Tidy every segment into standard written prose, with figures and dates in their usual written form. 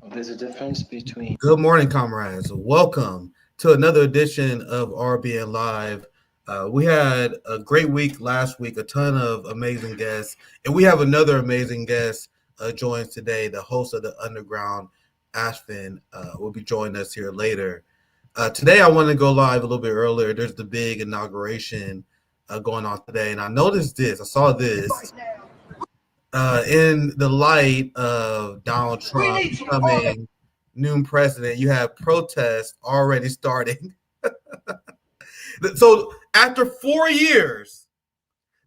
There's a difference between. Good morning, comrades. Welcome to another edition of RBN Live. We had a great week last week, a ton of amazing guests, and we have another amazing guest joins today. The host of the Underground, Afshin, will be joining us here later. Today, I want to go live a little bit earlier. There's the big inauguration going on today, and I noticed this. I saw this in the light of Donald Trump becoming new president. You have protests already starting. So after 4 years,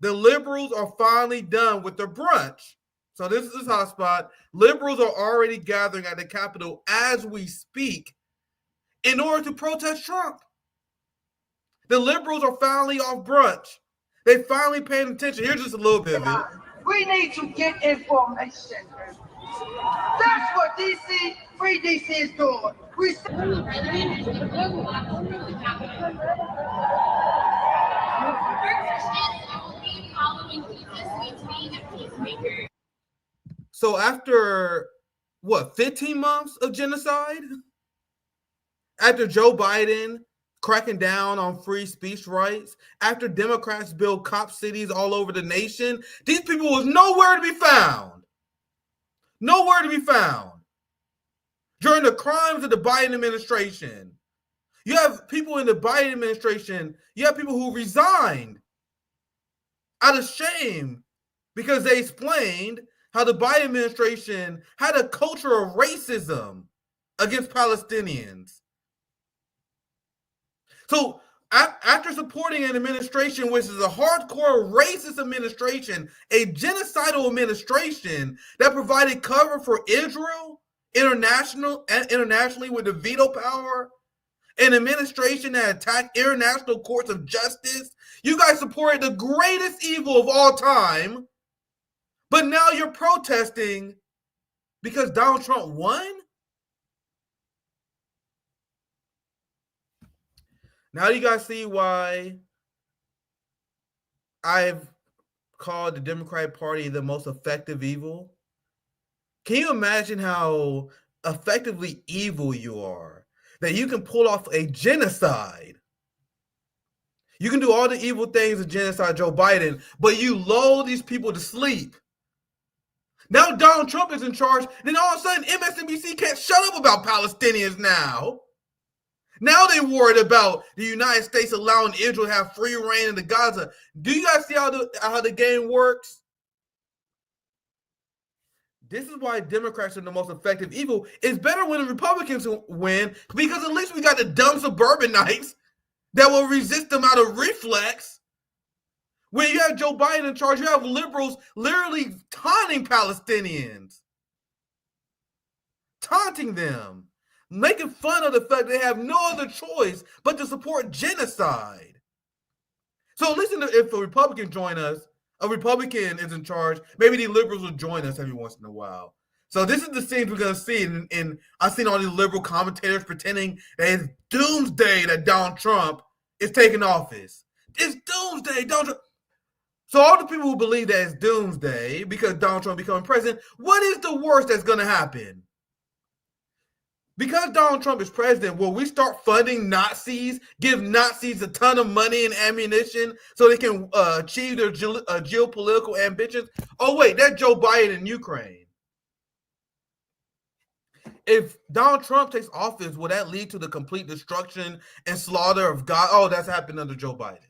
the liberals are finally done with their brunch. So this is hotspot. Liberals are already gathering at the Capitol as we speak in order to protest Trump. The liberals are finally off brunch. They finally paying attention. Here's just a little bit of it. We need to get information. That's what DC, Free DC is doing. So after, 15 months of genocide? After Joe Biden cracking down on free speech rights, after Democrats build cop cities all over the nation, these people was nowhere to be found. Nowhere to be found. During the crimes of the Biden administration, you have people in the Biden administration, you have people who resigned out of shame because they explained how the Biden administration had a culture of racism against Palestinians. So after supporting an administration which is a hardcore racist administration, a genocidal administration that provided cover for Israel internationally with the veto power, an administration that attacked international courts of justice, you guys supported the greatest evil of all time, but now you're protesting because Donald Trump won? Now you guys see why I've called the Democratic Party the most effective evil? Can you imagine how effectively evil you are? That you can pull off a genocide. You can do all the evil things of genocide, Joe Biden, but you lull these people to sleep. Now Donald Trump is in charge, then all of a sudden MSNBC can't shut up about Palestinians now. Now they're worried about the United States allowing Israel to have free reign into Gaza. Do you guys see how the game works? This is why Democrats are the most effective evil. It's better when the Republicans win because at least we got the dumb suburbanites that will resist them out of reflex. When you have Joe Biden in charge, you have liberals literally taunting Palestinians. Taunting them. Making fun of the fact they have no other choice but to support genocide. So listen, if a Republican join us, a Republican is in charge, maybe the liberals will join us every once in a while. So this is the scenes we're going to see. And I've seen all these liberal commentators pretending that it's doomsday that Donald Trump is taking office. It's doomsday, Donald Trump. So all the people who believe that it's doomsday because Donald Trump becoming president, what is the worst that's going to happen? Because Donald Trump is president, will we start funding Nazis, give Nazis a ton of money and ammunition so they can achieve their geopolitical ambitions? Oh, wait, that's Joe Biden in Ukraine. If Donald Trump takes office, will that lead to the complete destruction and slaughter of God? Oh, that's happened under Joe Biden.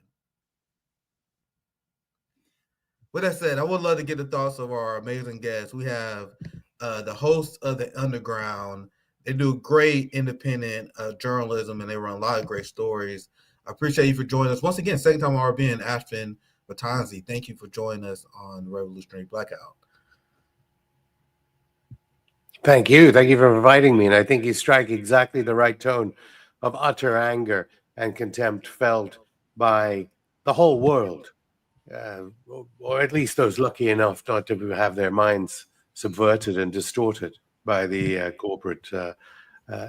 With that said, I would love to get the thoughts of our amazing guests. We have the host of the Underground. They do great independent journalism, and they run a lot of great stories. I appreciate you for joining us. Once again, second time on RBN, Afshin Rattansi. Thank you for joining us on Revolutionary Blackout. Thank you. Thank you for inviting me. And I think you strike exactly the right tone of utter anger and contempt felt by the whole world, or at least those lucky enough not to have their minds subverted and distorted by the corporate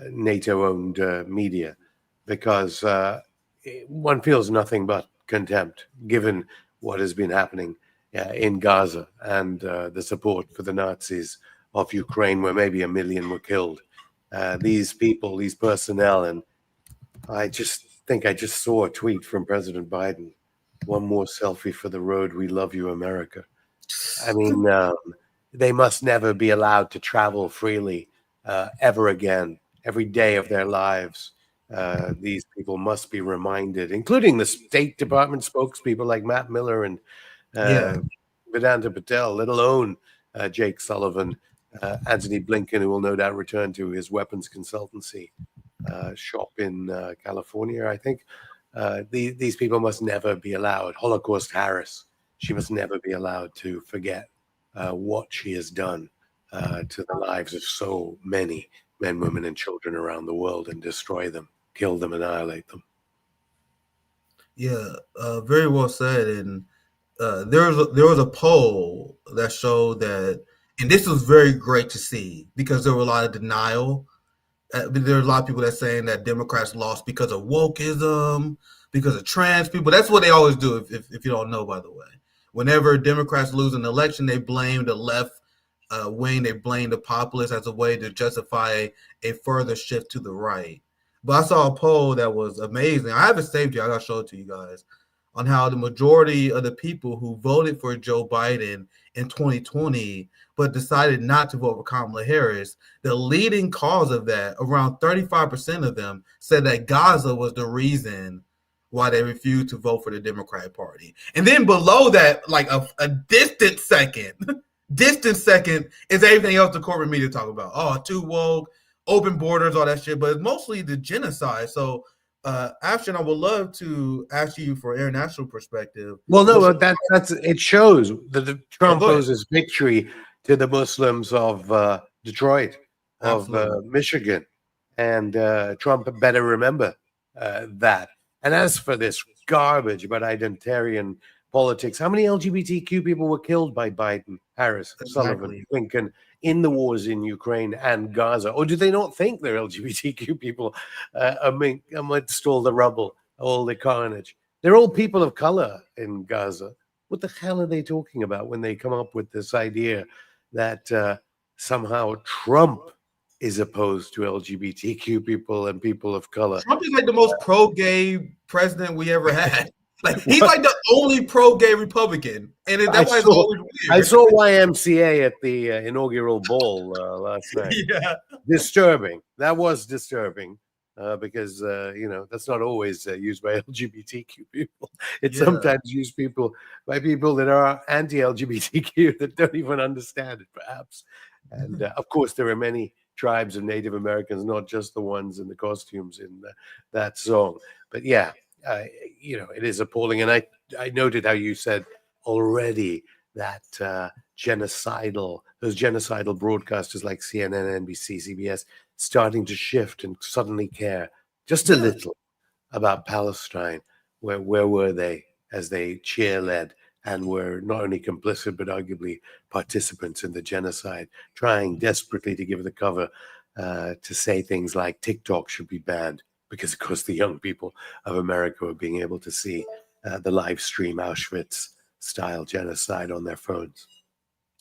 NATO-owned media, because one feels nothing but contempt given what has been happening in Gaza and the support for the Nazis of Ukraine, where maybe 1 million were killed. These people, these personnel, and I just think I just saw a tweet from President Biden. One more selfie for the road. We love you, America. I mean, they must never be allowed to travel freely ever again. Every day of their lives, these people must be reminded, including the State Department spokespeople like Matt Miller and Yeah. Vedanta Patel, let alone Jake Sullivan, Anthony Blinken, who will no doubt return to his weapons consultancy shop in California, I think. These people must never be allowed. Holocaust Harris, she must never be allowed to forget what she has done to the lives of so many men, women, and children around the world, and destroy them, kill them, annihilate them. Yeah, very well said. And there was a poll that showed that, and this was very great to see because there were a lot of denial. There are a lot of people that saying that Democrats lost because of wokeism, because of trans people. That's what they always do. If you don't know, by the way, whenever Democrats lose an election, they blame the left wing. They blame the populists as a way to justify a further shift to the right. But I saw a poll that was amazing. I have it saved here. I got to show it to you guys on how the majority of the people who voted for Joe Biden in 2020 but decided not to vote for Kamala Harris, the leading cause of that, around 35% of them said that Gaza was the reason why they refused to vote for the Democratic Party. And then below that, like a distant second is everything else the corporate media talk about. Oh, too woke, open borders, all that shit. But it's mostly the genocide. So, Afshin, I would love to ask you for international perspective. Well, no, that's it shows that Trump go ahead. owes his victory to the Muslims of Detroit, of Michigan, and Trump better remember that. And as for this garbage about identitarian politics, how many LGBTQ people were killed by Biden, Harris, Sullivan, Blinken in the wars in Ukraine and Gaza? Or do they not think they're LGBTQ people amidst all the rubble, all the carnage? They're all people of color in Gaza. What the hell are they talking about when they come up with this idea that somehow Trump is opposed to LGBTQ people and people of color? Trump is like the most pro-gay president we ever had. Like he's like the only pro-gay Republican, and that's why it's always weird. I saw YMCA at the inaugural ball last night. Yeah, disturbing. That was disturbing because that's not always used by LGBTQ people. It's sometimes used by people that are anti-LGBTQ that don't even understand it, perhaps. And of course, there are many tribes of Native Americans, not just the ones in the costumes in that song. But yeah. It is appalling. And I noted how you said already that those genocidal broadcasters like CNN, NBC, CBS, starting to shift and suddenly care just a little about Palestine. Where were they as they cheer-led and were not only complicit, but arguably participants in the genocide, trying desperately to give the cover to say things like TikTok should be banned, because, of course, the young people of America are being able to see the live stream Auschwitz-style genocide on their phones.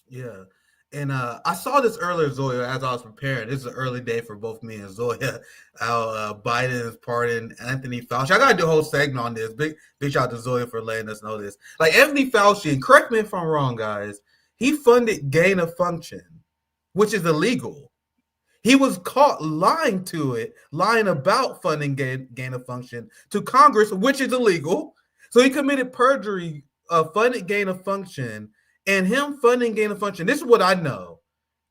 Yeah. And I saw this earlier, Zoya, as I was preparing. This is an early day for both me and Zoya. How Biden has pardoned Anthony Fauci. I got to do a whole segment on this. Big shout out to Zoya for letting us know this. Like Anthony Fauci, and correct me if I'm wrong, guys, he funded gain of function, which is illegal. He was caught lying about funding gain of function to Congress, which is illegal. So he committed perjury, funded gain of function, and him funding gain of function. This is what I know.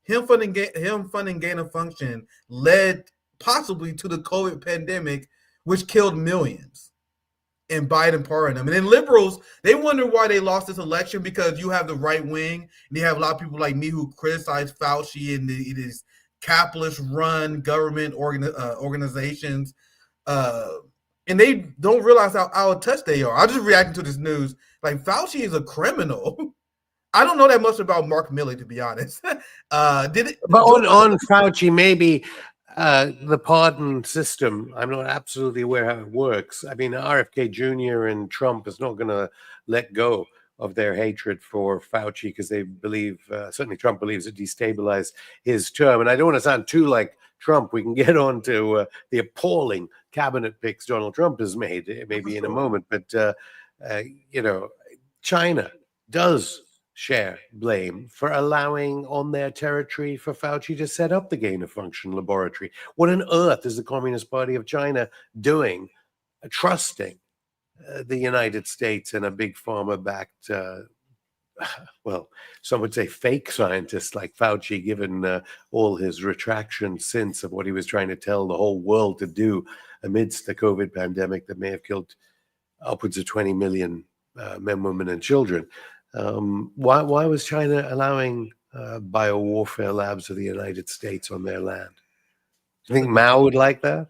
Him funding gain of function led possibly to the COVID pandemic, which killed millions. And Biden pardoned them. And then liberals, they wonder why they lost this election, because you have the right wing, and you have a lot of people like me who criticize Fauci and it is capitalist-run government organizations, and they don't realize how out of touch they are. I'm just reacting to this news. Like, Fauci is a criminal. I don't know that much about Mark Milley, to be honest. But on Fauci, maybe the pardon system, I'm not absolutely aware how it works. I mean, RFK Jr. and Trump is not going to let go of their hatred for Fauci because they believe, certainly Trump believes, it destabilized his term. And I don't want to sound too like Trump. We can get on to the appalling cabinet picks Donald Trump has made, maybe in a moment. But, China does share blame for allowing on their territory for Fauci to set up the gain-of-function laboratory. What on earth is the Communist Party of China doing, trusting the United States and a big pharma-backed, well, some would say fake scientist like Fauci, given all his retractions since of what he was trying to tell the whole world to do amidst the COVID pandemic that may have killed upwards of 20 million men, women, and children. Why was China allowing biowarfare labs of the United States on their land? Do you think Mao would like that?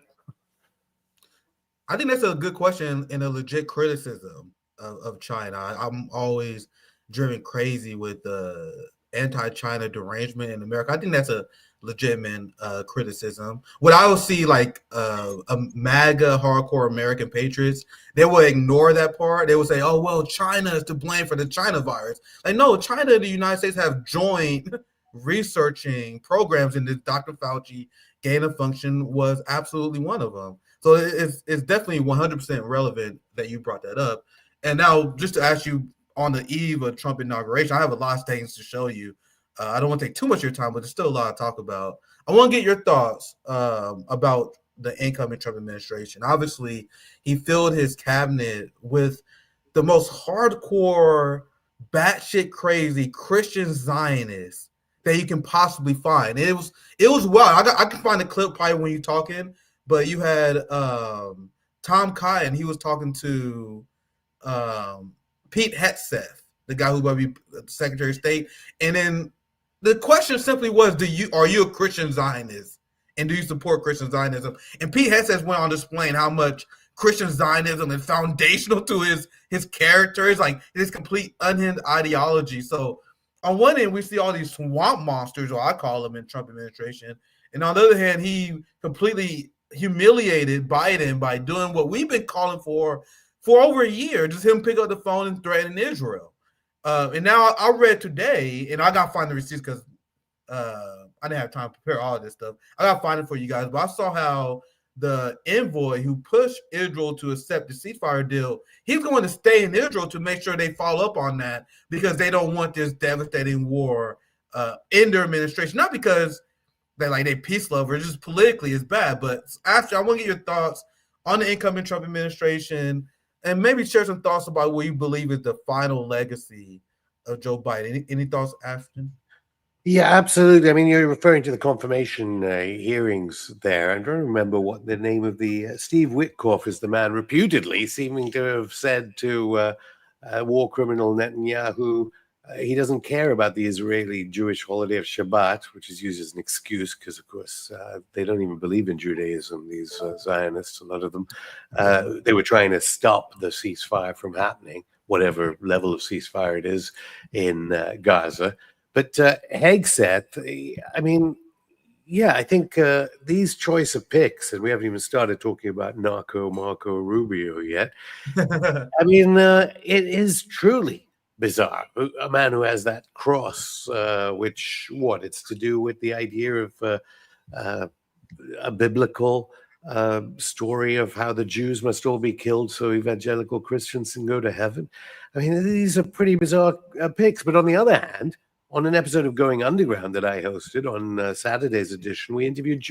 I think that's a good question and a legit criticism of China. I'm always driven crazy with the anti-China derangement in America. I think that's a legitimate criticism. What I will see, like a MAGA hardcore American patriots, they will ignore that part. They will say, "Oh well, China is to blame for the China virus." Like, no, China and the United States have joined researching programs, and this Dr. Fauci gain of function was absolutely one of them. So it's definitely 100% relevant that you brought that up. And now, just to ask you, on the eve of Trump inauguration, I have a lot of things to show you. I don't want to take too much of your time, but there's still a lot to talk about. I want to get your thoughts about the incoming Trump administration. Obviously, he filled his cabinet with the most hardcore, batshit crazy Christian Zionists that you can possibly find. And it was wild. I can find a clip probably when you're talking, but you had Tom Cotton. He was talking to Pete Hegseth, the guy who's going to be Secretary of State, and then the question simply was, are you a Christian Zionist, and do you support Christian Zionism? And Pete Hegseth went on to explain how much Christian Zionism is foundational to his character. It's like his complete unhinged ideology. So on one end, we see all these swamp monsters, or I call them, in Trump administration, and on the other hand, he completely humiliated Biden by doing what we've been calling for over a year, just him pick up the phone and threaten Israel. And now I read today, and I got to find the receipts because I didn't have time to prepare all of this stuff. I got to find it for you guys. But I saw how the envoy who pushed Israel to accept the ceasefire deal, he's going to stay in Israel to make sure they follow up on that, because they don't want this devastating war in their administration. Not because they peace lovers, just politically it's bad. But after, I want to get your thoughts on the incoming Trump administration, and maybe share some thoughts about what you believe is the final legacy of Joe Biden. Any thoughts, Afshin? Yeah, absolutely. I mean, you're referring to the confirmation hearings there. I don't remember what the name of the Steve Witkoff is the man reputedly seeming to have said to war criminal Netanyahu, he doesn't care about the Israeli Jewish holiday of Shabbat, which is used as an excuse because, of course, they don't even believe in Judaism, these Zionists, a lot of them. They were trying to stop the ceasefire from happening, whatever level of ceasefire it is in Gaza. But Hegseth, I mean, yeah, I think these choice of picks, and we haven't even started talking about Marco Rubio yet. I mean, it is truly bizarre. A man who has that cross, which, it's to do with the idea of a biblical story of how the Jews must all be killed so evangelical Christians can go to heaven. I mean, these are pretty bizarre picks. But on the other hand, on an episode of Going Underground that I hosted on Saturday's edition, we interviewed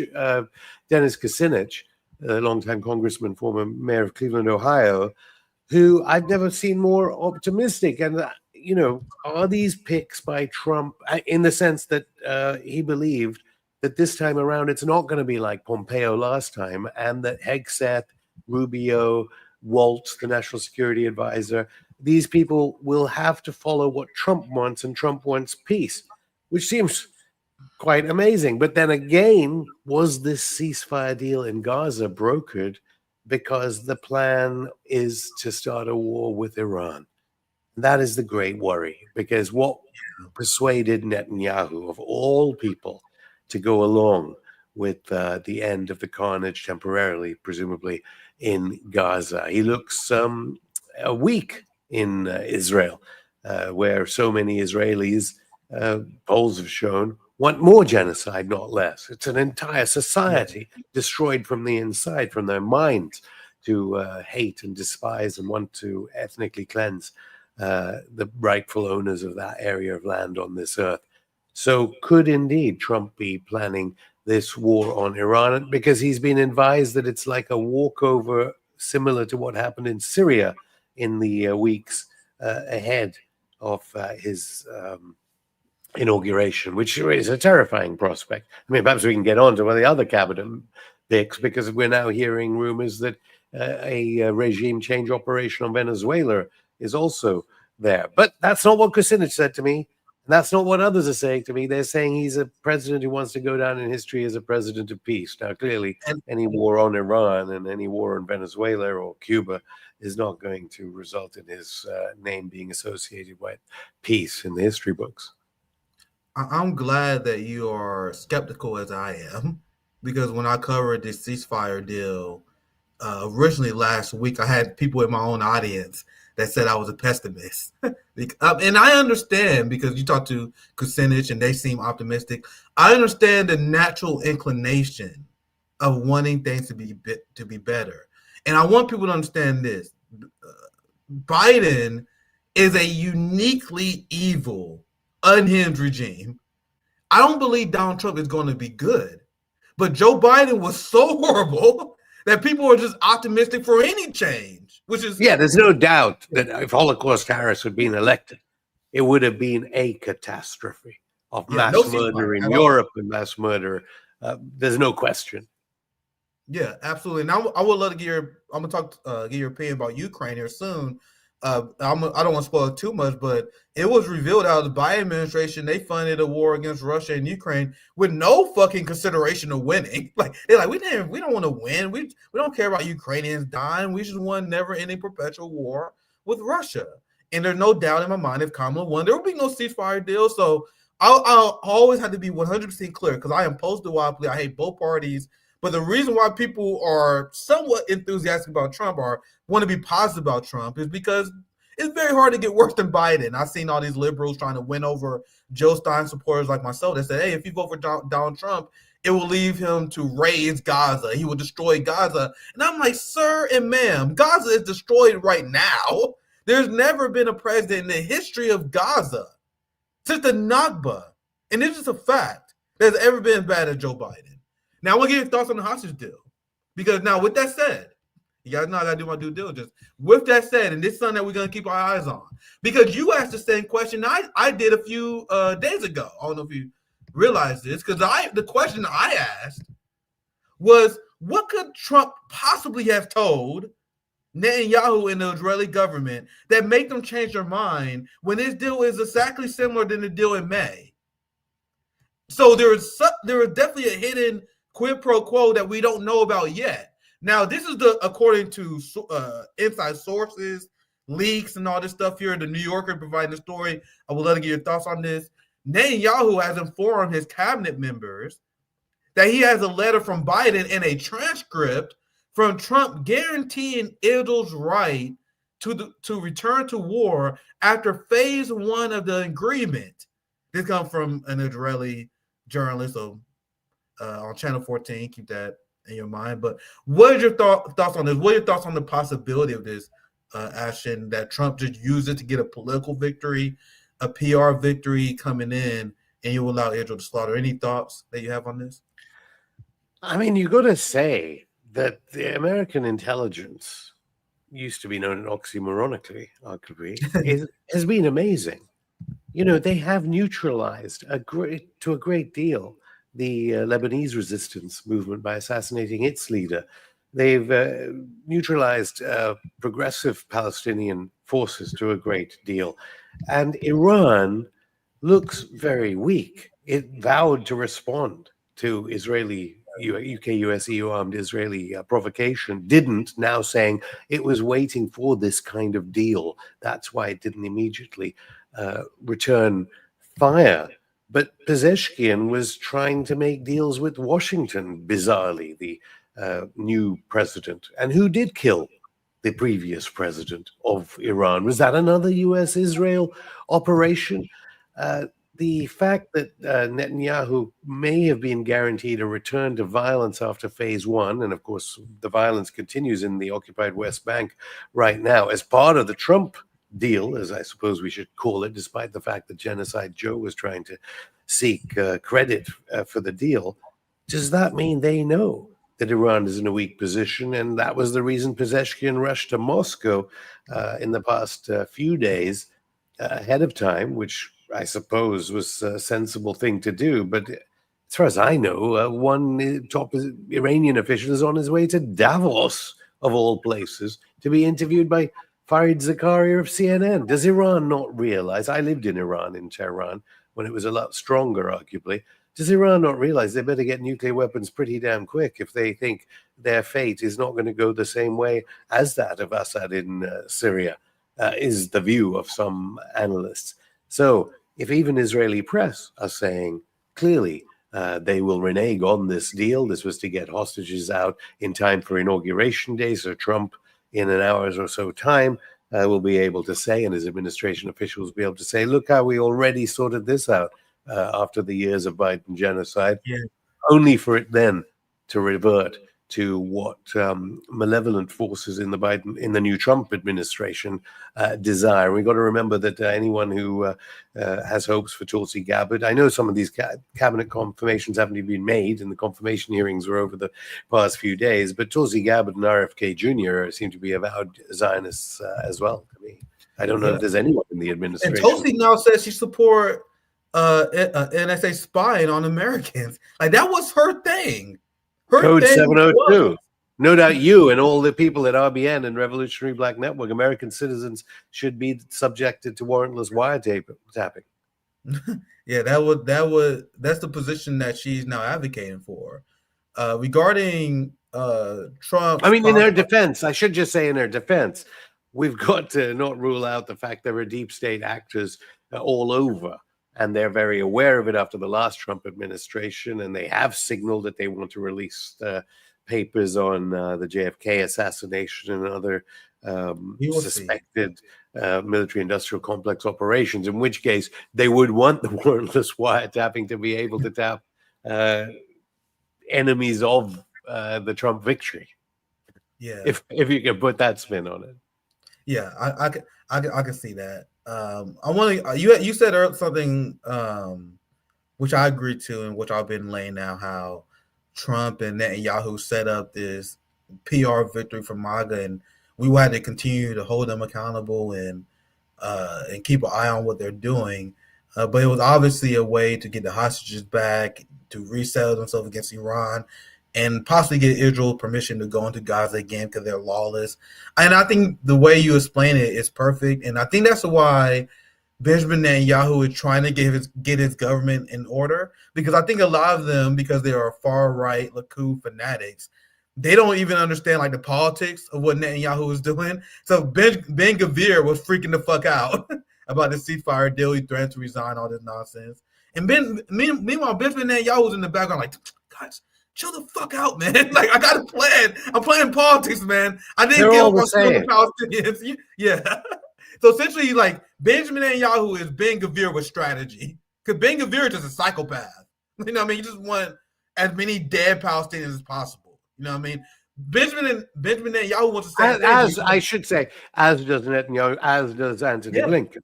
Dennis Kucinich, a longtime congressman, former mayor of Cleveland, Ohio, who I've never seen more optimistic. And, are these picks by Trump in the sense that he believed that this time around it's not going to be like Pompeo last time, and that Hegseth, Rubio, Waltz, the national security advisor, these people will have to follow what Trump wants, and Trump wants peace, which seems quite amazing. But then again, was this ceasefire deal in Gaza brokered because the plan is to start a war with Iran? That is the great worry, because what persuaded Netanyahu, of all people, to go along with the end of the carnage temporarily, presumably, in Gaza? He looks weak in Israel. where so many Israelis, polls have shown, want more genocide, not less. It's an entire society destroyed from the inside, from their minds, to hate and despise and want to ethnically cleanse the rightful owners of that area of land on this earth. So could indeed Trump be planning this war on Iran? Because he's been advised that it's like a walkover, similar to what happened in Syria in the weeks ahead of his inauguration, which is a terrifying prospect. I mean, perhaps we can get on to the other cabinet picks, because we're now hearing rumors that a regime change operation on Venezuela is also there. But that's not what Kucinich said to me. And that's not what others are saying to me. They're saying he's a president who wants to go down in history as a president of peace. Now, clearly, any war on Iran and any war on Venezuela or Cuba is not going to result in his name being associated with peace in the history books. I'm glad that you are skeptical as I am, because when I covered this ceasefire deal originally last week, I had people in my own audience that said I was a pessimist. And I understand, because you talk to Kucinich and they seem optimistic. I understand the natural inclination of wanting things to be better. And I want people to understand this. Biden is a uniquely evil, unhinged regime. I don't believe Donald Trump is going to be good. But Joe Biden was so horrible that people are just optimistic for any change, which is... Yeah, there's no doubt that if Holocaust Harris had been elected, it would have been a catastrophe of mass murder in Europe and mass murder. There's no question. Yeah, absolutely. And I would love to get your opinion about Ukraine here soon. I don't want to spoil it too much, but it was revealed out of the Biden administration, they funded a war against Russia and Ukraine with no fucking consideration of winning. Like, they're like, we don't want to win. We don't care about Ukrainians dying. We just want never-ending perpetual war with Russia. And there's no doubt in my mind, if Kamala won, there will be no ceasefire deal. So I'll always have to be 100% clear, because I am post-duopoly. I hate both parties. But the reason why people are somewhat enthusiastic about Trump or want to be positive about Trump is because it's very hard to get worse than Biden. I've seen all these liberals trying to win over Joe Stein supporters like myself that say, hey, if you vote for Donald Trump, it will leave him to raise Gaza. He will destroy Gaza. And I'm like, sir and ma'am, Gaza is destroyed right now. There's never been a president in the history of Gaza since the Nakba, and it's just a fact, that's ever been as bad as Joe Biden. Now, I want to get your thoughts on the hostage deal. Because now, with that said, you guys know I got to do my due diligence. With that said, and this is something that we're going to keep our eyes on. Because you asked the same question I did a few days ago. I don't know if you realize this. Because the question I asked was, what could Trump possibly have told Netanyahu and the Israeli government that make them change their mind when this deal is exactly similar to the deal in May? So there is definitely a hidden quid pro quo that we don't know about yet. Now, this is according to inside sources, leaks, and all this stuff here. The New Yorker providing the story. I would love to get your thoughts on this. Netanyahu has informed his cabinet members that he has a letter from Biden and a transcript from Trump guaranteeing Israel's right to return to war after phase one of the agreement. This comes from an Israeli journalist, so on Channel 14, keep that in your mind. But what is your thoughts on this? What are your thoughts on the possibility of this, Afshin, that Trump just used it to get a political victory, a PR victory coming in, and you will allow Israel to slaughter? Any thoughts that you have on this? I mean, you got to say that the American intelligence, used to be known oxymoronically, arguably, has been amazing. You know, they have neutralized to a great deal the Lebanese resistance movement by assassinating its leader. They've neutralized progressive Palestinian forces to a great deal. And Iran looks very weak. It vowed to respond to Israeli, UK, US, EU armed Israeli provocation, didn't, now saying it was waiting for this kind of deal. That's why it didn't immediately return fire. But Pezeshkian was trying to make deals with Washington, bizarrely, the new president, and who did kill the previous president of Iran. Was that another US-Israel operation? The fact that Netanyahu may have been guaranteed a return to violence after phase one, and of course the violence continues in the occupied West Bank right now as part of the Trump deal, as I suppose we should call it, despite the fact that Genocide Joe was trying to seek credit for the deal. Does that mean they know that Iran is in a weak position? And that was the reason Pezeshkian rushed to Moscow in the past few days ahead of time, which I suppose was a sensible thing to do. But as far as I know, one top Iranian official is on his way to Davos, of all places, to be interviewed by Farid Zakaria of CNN. Does Iran not realize? I lived in Iran, in Tehran, when it was a lot stronger, arguably. Does Iran not realize they better get nuclear weapons pretty damn quick if they think their fate is not going to go the same way as that of Assad in Syria, is the view of some analysts. So if even Israeli press are saying clearly they will renege on this deal, this was to get hostages out in time for Inauguration Day, so Trump in an hour's or so time will be able to say, and his administration officials will be able to say, look how we already sorted this out after the years of Biden genocide, only for it then to revert to what malevolent forces in the new Trump administration desire. We've got to remember that anyone who has hopes for Tulsi Gabbard, I know some of these cabinet confirmations haven't even been made, and the confirmation hearings were over the past few days, but Tulsi Gabbard and RFK Jr. seem to be avowed Zionists as well to me. I don't know if there's anyone in the administration. And Tulsi now says she support NSA spying on Americans. Like, that was her thing. Code 702. No doubt you and all the people at RBN and Revolutionary Black Network, American citizens, should be subjected to warrantless wiretapping. Yeah, that's the position that she's now advocating for. Regarding Trump, I mean, in her defense, I should just say in her defense, we've got to not rule out the fact there are deep state actors all over. And they're very aware of it after the last Trump administration, and they have signaled that they want to release papers on the JFK assassination and other suspected military-industrial complex operations, in which case they would want the warrantless wiretapping to be able to tap enemies of the Trump victory. Yeah, if you can put that spin on it. Yeah, I can see that. I want to. You said something which I agree to, and which I've been laying out, how Trump and Netanyahu set up this PR victory for MAGA, and we had to continue to hold them accountable and keep an eye on what they're doing. But it was obviously a way to get the hostages back, to resettle themselves against Iran, and possibly get Israel permission to go into Gaza again because they're lawless. And I think the way you explain it is perfect. And I think that's why Benjamin Netanyahu is trying to get his government in order, because I think a lot of them, because they are far-right Likud fanatics, they don't even understand like the politics of what Netanyahu is doing. So Ben Gvir was freaking the fuck out about the ceasefire deal. He threatened to resign, all this nonsense. And meanwhile, Benjamin Netanyahu was in the background like, guys, chill the fuck out, man. Like, I got a plan. I'm playing politics, man. I didn't get on the Palestinians. Yeah. So essentially, like, Benjamin Netanyahu is Ben Gvir with strategy. Because Ben Gvir is just a psychopath. You know what I mean? You just want as many dead Palestinians as possible. You know what I mean? Benjamin Netanyahu wants to say, as I should say, as does Netanyahu, as does Anthony Blinken.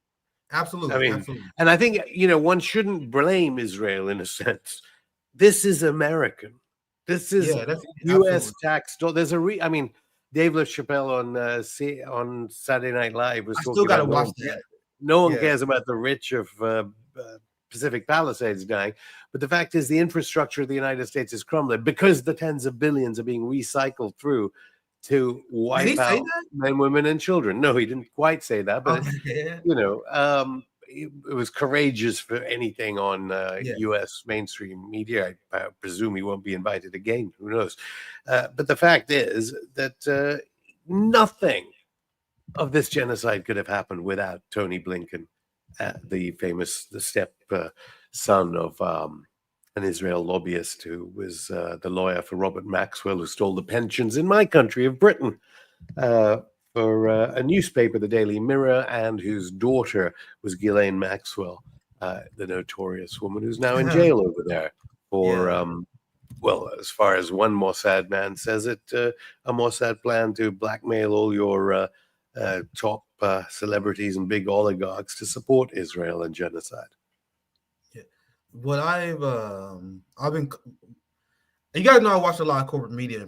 Absolutely. I mean, absolutely. And I think, one shouldn't blame Israel in a sense. This is American. This is U.S. tax. There's I mean, Dave LaChapelle on Saturday Night Live was talking about. I still got to watch that. No one cares about the rich of Pacific Palisades dying, but the fact is, the infrastructure of the United States is crumbling because the tens of billions are being recycled through to wipe out men, women, and children. No, he didn't quite say that, but it was courageous for anything on U.S. mainstream media. I presume he won't be invited again. Who knows? But the fact is that nothing of this genocide could have happened without Tony Blinken, the step son of an Israel lobbyist who was the lawyer for Robert Maxwell, who stole the pensions in my country of Britain for for a newspaper, the Daily Mirror, and whose daughter was Ghislaine Maxwell, the notorious woman who's now in jail over there for, well, as far as one Mossad man says it, a Mossad plan to blackmail all your top celebrities and big oligarchs to support Israel and genocide. Yeah. What I've been, you guys know I watch a lot of corporate media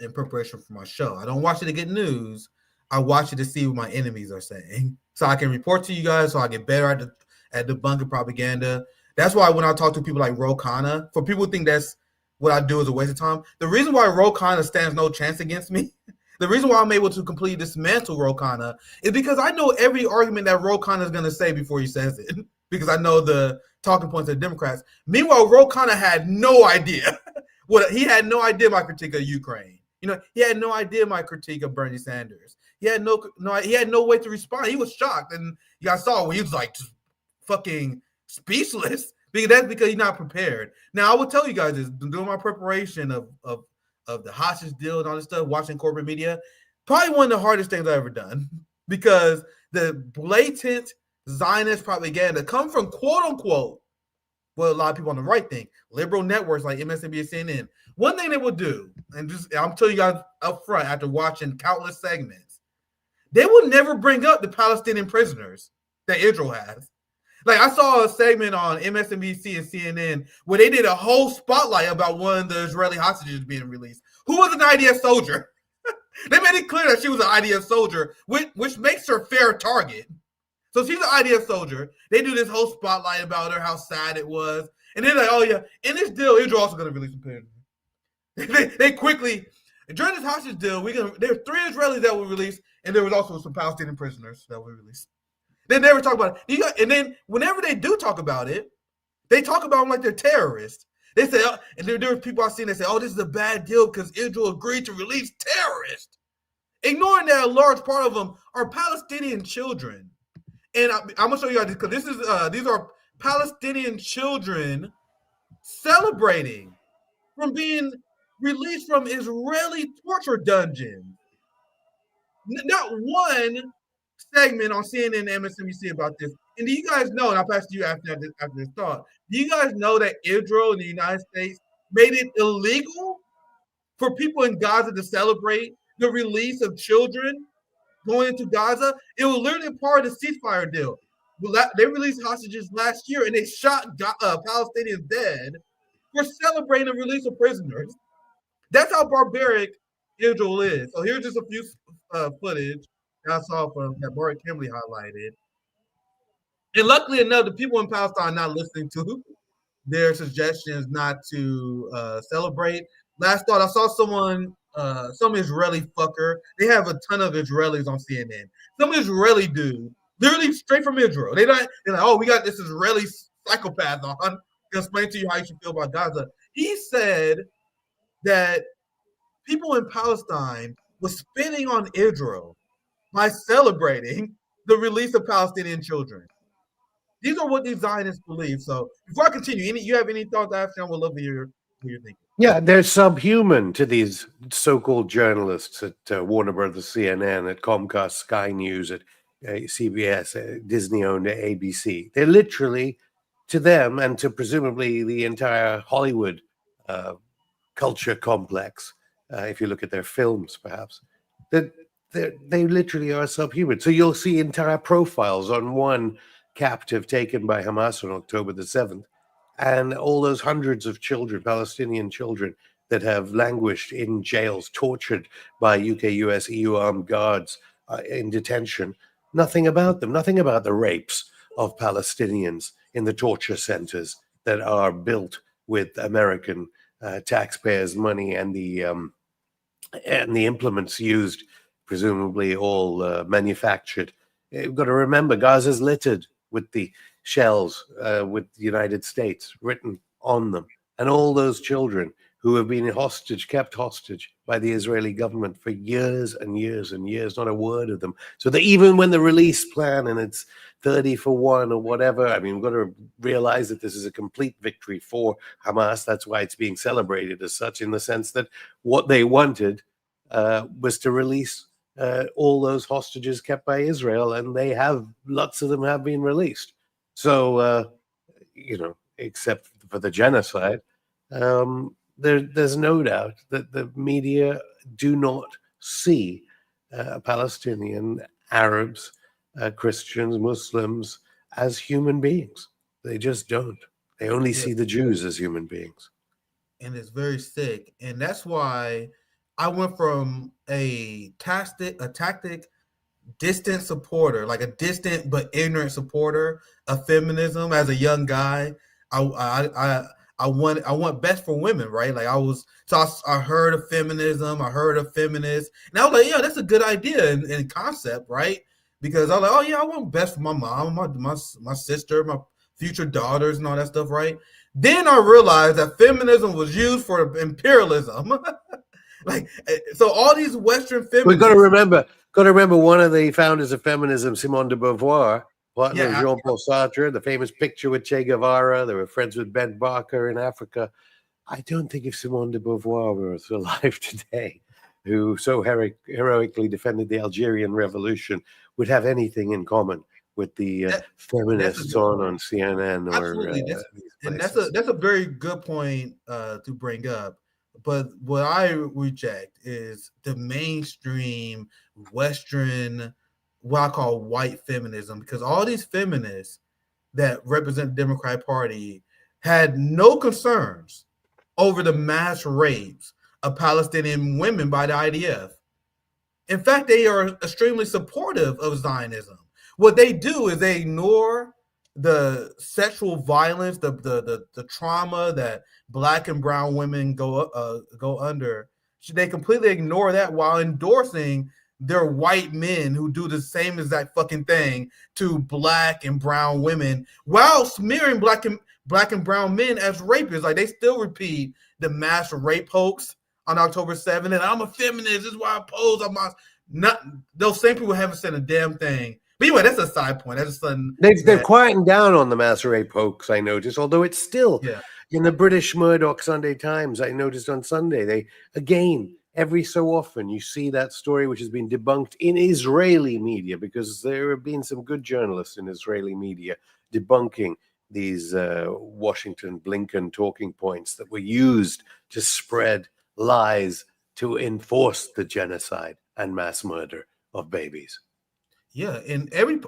in preparation for my show. I don't watch it to get news. I watch it to see what my enemies are saying, so I can report to you guys, so I get better at debunking propaganda. That's why when I talk to people like Ro Khanna, for people who think that's what I do is a waste of time, the reason why Ro Khanna stands no chance against me, the reason why I'm able to completely dismantle Ro Khanna is because I know every argument that Ro Khanna is going to say before he says it, because I know the talking points of the Democrats. Meanwhile, Ro Khanna had no idea. He had no idea my critique of Ukraine. He had no idea my critique of Bernie Sanders. He had no way to respond. He was shocked, and you guys saw when he was like just fucking speechless. That's because he's not prepared. Now I will tell you guys this: doing my preparation of the hostage deal and all this stuff, watching corporate media, probably one of the hardest things I've ever done, because the blatant Zionist propaganda come from quote unquote, well, a lot of people on the right think, liberal networks like MSNBC and CNN. One thing they will do, and I'm telling you guys up front after watching countless segments, they will never bring up the Palestinian prisoners that Israel has. Like, I saw a segment on MSNBC and CNN where they did a whole spotlight about one of the Israeli hostages being released, who was an IDF soldier. They made it clear that she was an IDF soldier, which makes her fair target. So she's an IDF soldier. They do this whole spotlight about her, how sad it was. And they're like, oh, yeah, in this deal, Israel also going to release some prisoners. They quickly, during this hostage deal, there were 3 Israelis that were released, and there was also some Palestinian prisoners that were released. They never talk about it. And then whenever they do talk about it, they talk about them like they're terrorists. They say, and there were people I've seen that say, oh, this is a bad deal because Israel agreed to release terrorists, ignoring that a large part of them are Palestinian children. And I'm gonna show you guys this, because these are Palestinian children celebrating from being released from Israeli torture dungeons. Not one segment on CNN and MSNBC about this. And do you guys know, and I'll pass to you after this thought, do you guys know that Israel and the United States made it illegal for people in Gaza to celebrate the release of children going into Gaza? It was literally part of the ceasefire deal. They released hostages last year, and they shot Palestinians dead for celebrating the release of prisoners. That's how barbaric Israel is. So here's just a few footage that I saw from that Bart Kimberly highlighted. And luckily enough, the people in Palestine are not listening to their suggestions not to celebrate. Last thought, I saw some Israeli fucker. They have a ton of Israelis on CNN. Some Israeli dude, literally straight from Israel. They're like, oh, we got this Israeli psychopath on. Gonna explain to you how you should feel about Gaza. He said that people in Palestine were spitting on Israel by celebrating the release of Palestinian children. These are what these Zionists believe. So before I continue, you have any thoughts, Afshin? I would love to hear what you're thinking. Yeah, they're subhuman to these so-called journalists at Warner Brothers, CNN, at Comcast, Sky News, at CBS, Disney-owned ABC. They're literally, to them and to presumably the entire Hollywood culture complex, if you look at their films, perhaps, that they literally are subhuman. So you'll see entire profiles on one captive taken by Hamas on October the 7th, and all those hundreds of children, Palestinian children, that have languished in jails, tortured by UK, US, EU armed guards in detention. Nothing about them, nothing about the rapes of Palestinians in the torture centers that are built with American taxpayers' money, and the implements used, presumably all manufactured. You've got to remember, Gaza's littered with the shells with the United States written on them, and all those children who have been kept hostage by the Israeli government for years and years and years, not a word of them. So that even when the release plan and it's 30 for 1 or whatever, I mean, we've got to realize that this is a complete victory for Hamas. That's why it's being celebrated as such, in the sense that what they wanted was to release all those hostages kept by Israel, and lots of them have been released. So, except for the genocide, there's no doubt that the media do not see Palestinian Arabs, Christians, Muslims as human beings. They just don't. They only see the Jews as human beings. And it's very sick. And that's why I went from a tactic distant supporter, like a distant but ignorant supporter of feminism as a young guy. I want best for women, right? Like I heard of feminism, I heard of feminists, and I was like, yeah, that's a good idea in concept, right? Because I was like, oh yeah, I want best for my mom, my sister, my future daughters, and all that stuff, right? Then I realized that feminism was used for imperialism. Like, so all these Western feminists. We've got to remember one of the founders of feminism, Simone de Beauvoir, partner of Jean-Paul Sartre, the famous picture with Che Guevara. They were friends with Ben Barker in Africa. I don't think if Simone de Beauvoir were alive today, who so heroically defended the Algerian Revolution, would have anything in common with the feminists on CNN or and that's a very good point to bring up. But what I reject is the mainstream Western, what I call white feminism, because all these feminists that represent the Democratic Party had no concerns over the mass rapes of Palestinian women by the IDF. In fact, they are extremely supportive of Zionism. What they do is they ignore the sexual violence, the trauma that Black and brown women go under. They completely ignore that while endorsing their white men who do the same exact fucking thing to Black and brown women, while smearing Black and brown men as rapists. Like, they still repeat the mass rape hoax on October 7th, and I'm a feminist, this is why I oppose. Those same people haven't said a damn thing. But anyway, that's a side point. That's just something they're quieting down on the mass rape hoax, I noticed, although it's still in the British Murdoch Sunday Times. I noticed on Sunday, they, again, every so often, you see that story which has been debunked in Israeli media, because there have been some good journalists in Israeli media debunking these Washington Blinken talking points that were used to spread lies to enforce the genocide and mass murder of babies. Yeah, and every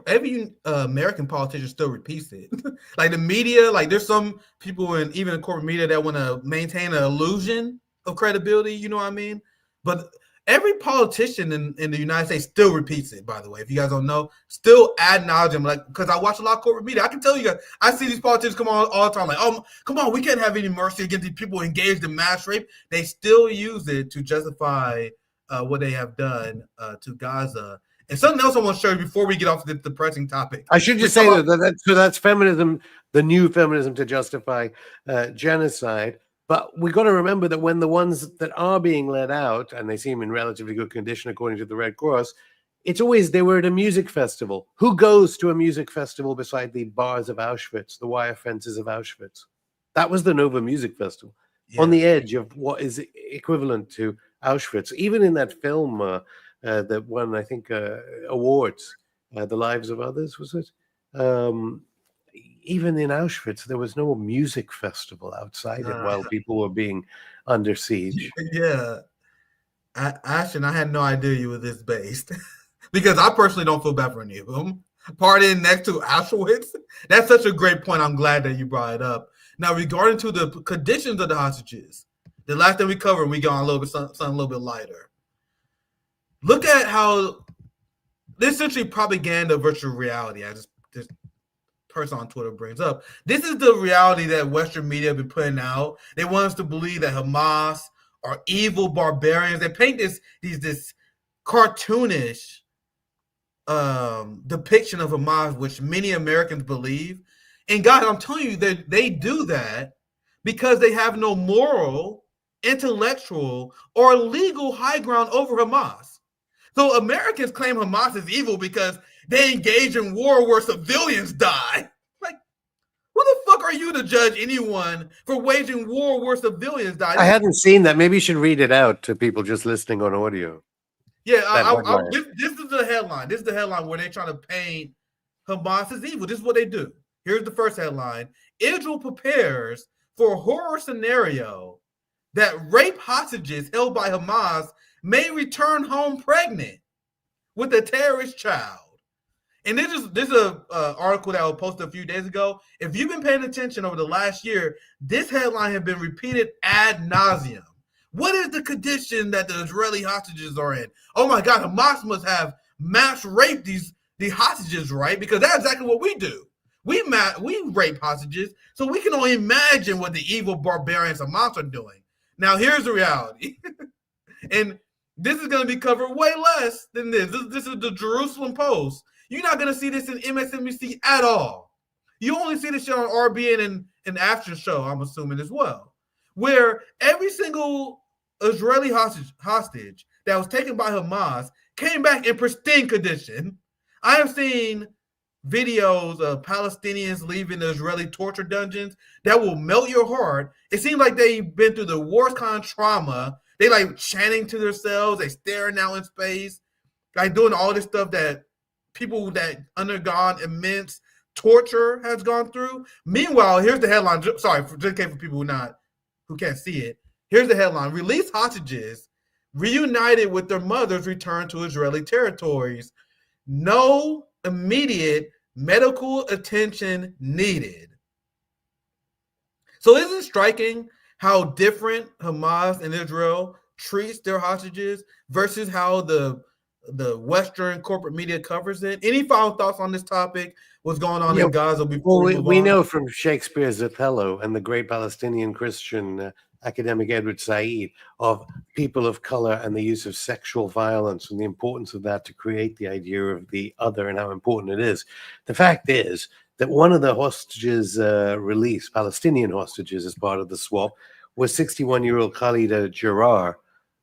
American politician still repeats it. Like the media, like there's some people in even in corporate media that want to maintain an illusion of credibility, you know what I mean? But every politician in the United States still repeats it, by the way. If you guys don't know, still ad nauseum, like, because I watch a lot of corporate media. I can tell you guys, I see these politicians come on all the time, like, oh, come on, we can't have any mercy against these people engaged in mass rape. They still use it to justify what they have done to Gaza. And something else I want to show you before we get off the depressing topic. I should just say that's feminism, the new feminism to justify genocide. But we got to remember that when the ones that are being let out, and they seem in relatively good condition according to the Red Cross, it's always they were at a music festival. Who goes to a music festival beside the bars of Auschwitz, the wire fences of Auschwitz? That was the Nova Music Festival, on the edge of what is equivalent to Auschwitz. Even in that film that won, I think, awards, The Lives of Others, was it? Even in Auschwitz, there was no music festival outside it while people were being under siege. Yeah. Ashton, I had no idea you were this based. Because I personally don't feel bad for any of them. Partying next to Auschwitz, that's such a great point. I'm glad that you brought it up. Now, regarding to the conditions of the hostages, the last thing we covered, we got on something a little bit lighter. Look at how this essentially propaganda virtual reality, as this person on Twitter brings up. This is the reality that Western media have been putting out. They want us to believe that Hamas are evil barbarians. They paint this cartoonish depiction of Hamas, which many Americans believe. And guys, I'm telling you that they do that because they have no moral, intellectual, or legal high ground over Hamas. So Americans claim Hamas is evil because they engage in war where civilians die. Like, who the fuck are you to judge anyone for waging war where civilians die? I hadn't seen that. Maybe you should read it out to people just listening on audio. Yeah, That headline. this is the headline. This is the headline where they're trying to paint Hamas as evil. This is what they do. Here's the first headline. Israel prepares for a horror scenario that rape hostages held by Hamas may return home pregnant with a terrorist child. And this is an article that was posted a few days ago. If you've been paying attention over the last year, this headline has been repeated ad nauseum. What is the condition that the Israeli hostages are in? Oh my God, Hamas must have mass raped the hostages, right? Because that's exactly what we do. We rape hostages, so we can only imagine what the evil barbarians Hamas are doing. Now, here's the reality. And this is going to be covered way less than this. This is the Jerusalem Post. You're not going to see this in MSNBC at all. You only see this shit on RBN and Afshin show, I'm assuming, as well, where every single Israeli hostage that was taken by Hamas came back in pristine condition. I have seen videos of Palestinians leaving the Israeli torture dungeons that will melt your heart. It seems like they've been through the worst kind of trauma. They like chanting to themselves, they staring out in space, like doing all this stuff that people that undergone immense torture has gone through. Meanwhile, here's the headline. Sorry, just in case for people who can't see it. Here's the headline. Released hostages reunited with their mothers return to Israeli territories. No immediate medical attention needed. So isn't it striking how different Hamas and Israel treats their hostages versus how the Western corporate media covers it? Any final thoughts on this topic? What's going on in Gaza before we know from Shakespeare's Othello and the great Palestinian Christian academic Edward Said of people of color and the use of sexual violence and the importance of that to create the idea of the other and how important it is. The fact is that one of the hostages released, Palestinian hostages as part of the swap, was 61-year-old Khalida Jarrar.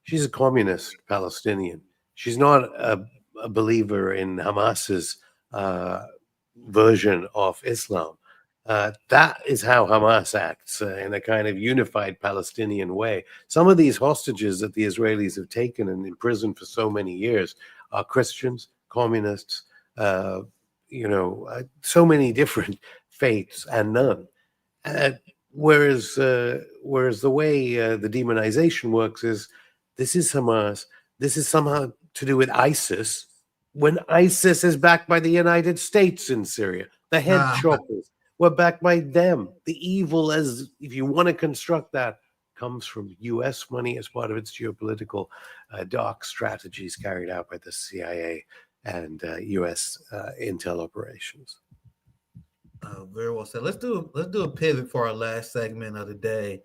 She's a communist Palestinian. She's not a believer in Hamas's version of Islam. That is how Hamas acts in a kind of unified Palestinian way. Some of these hostages that the Israelis have taken and imprisoned for so many years are Christians, communists, so many different faiths and none. Whereas the way the demonization works is this is Hamas. This is somehow to do with ISIS, when ISIS is backed by the United States in Syria. The head choppers were backed by them. The evil, as if you want to construct that, comes from U.S. money as part of its geopolitical dark strategies carried out by the CIA and U.S. intel operations. Very well said. Let's do a pivot for our last segment of the day.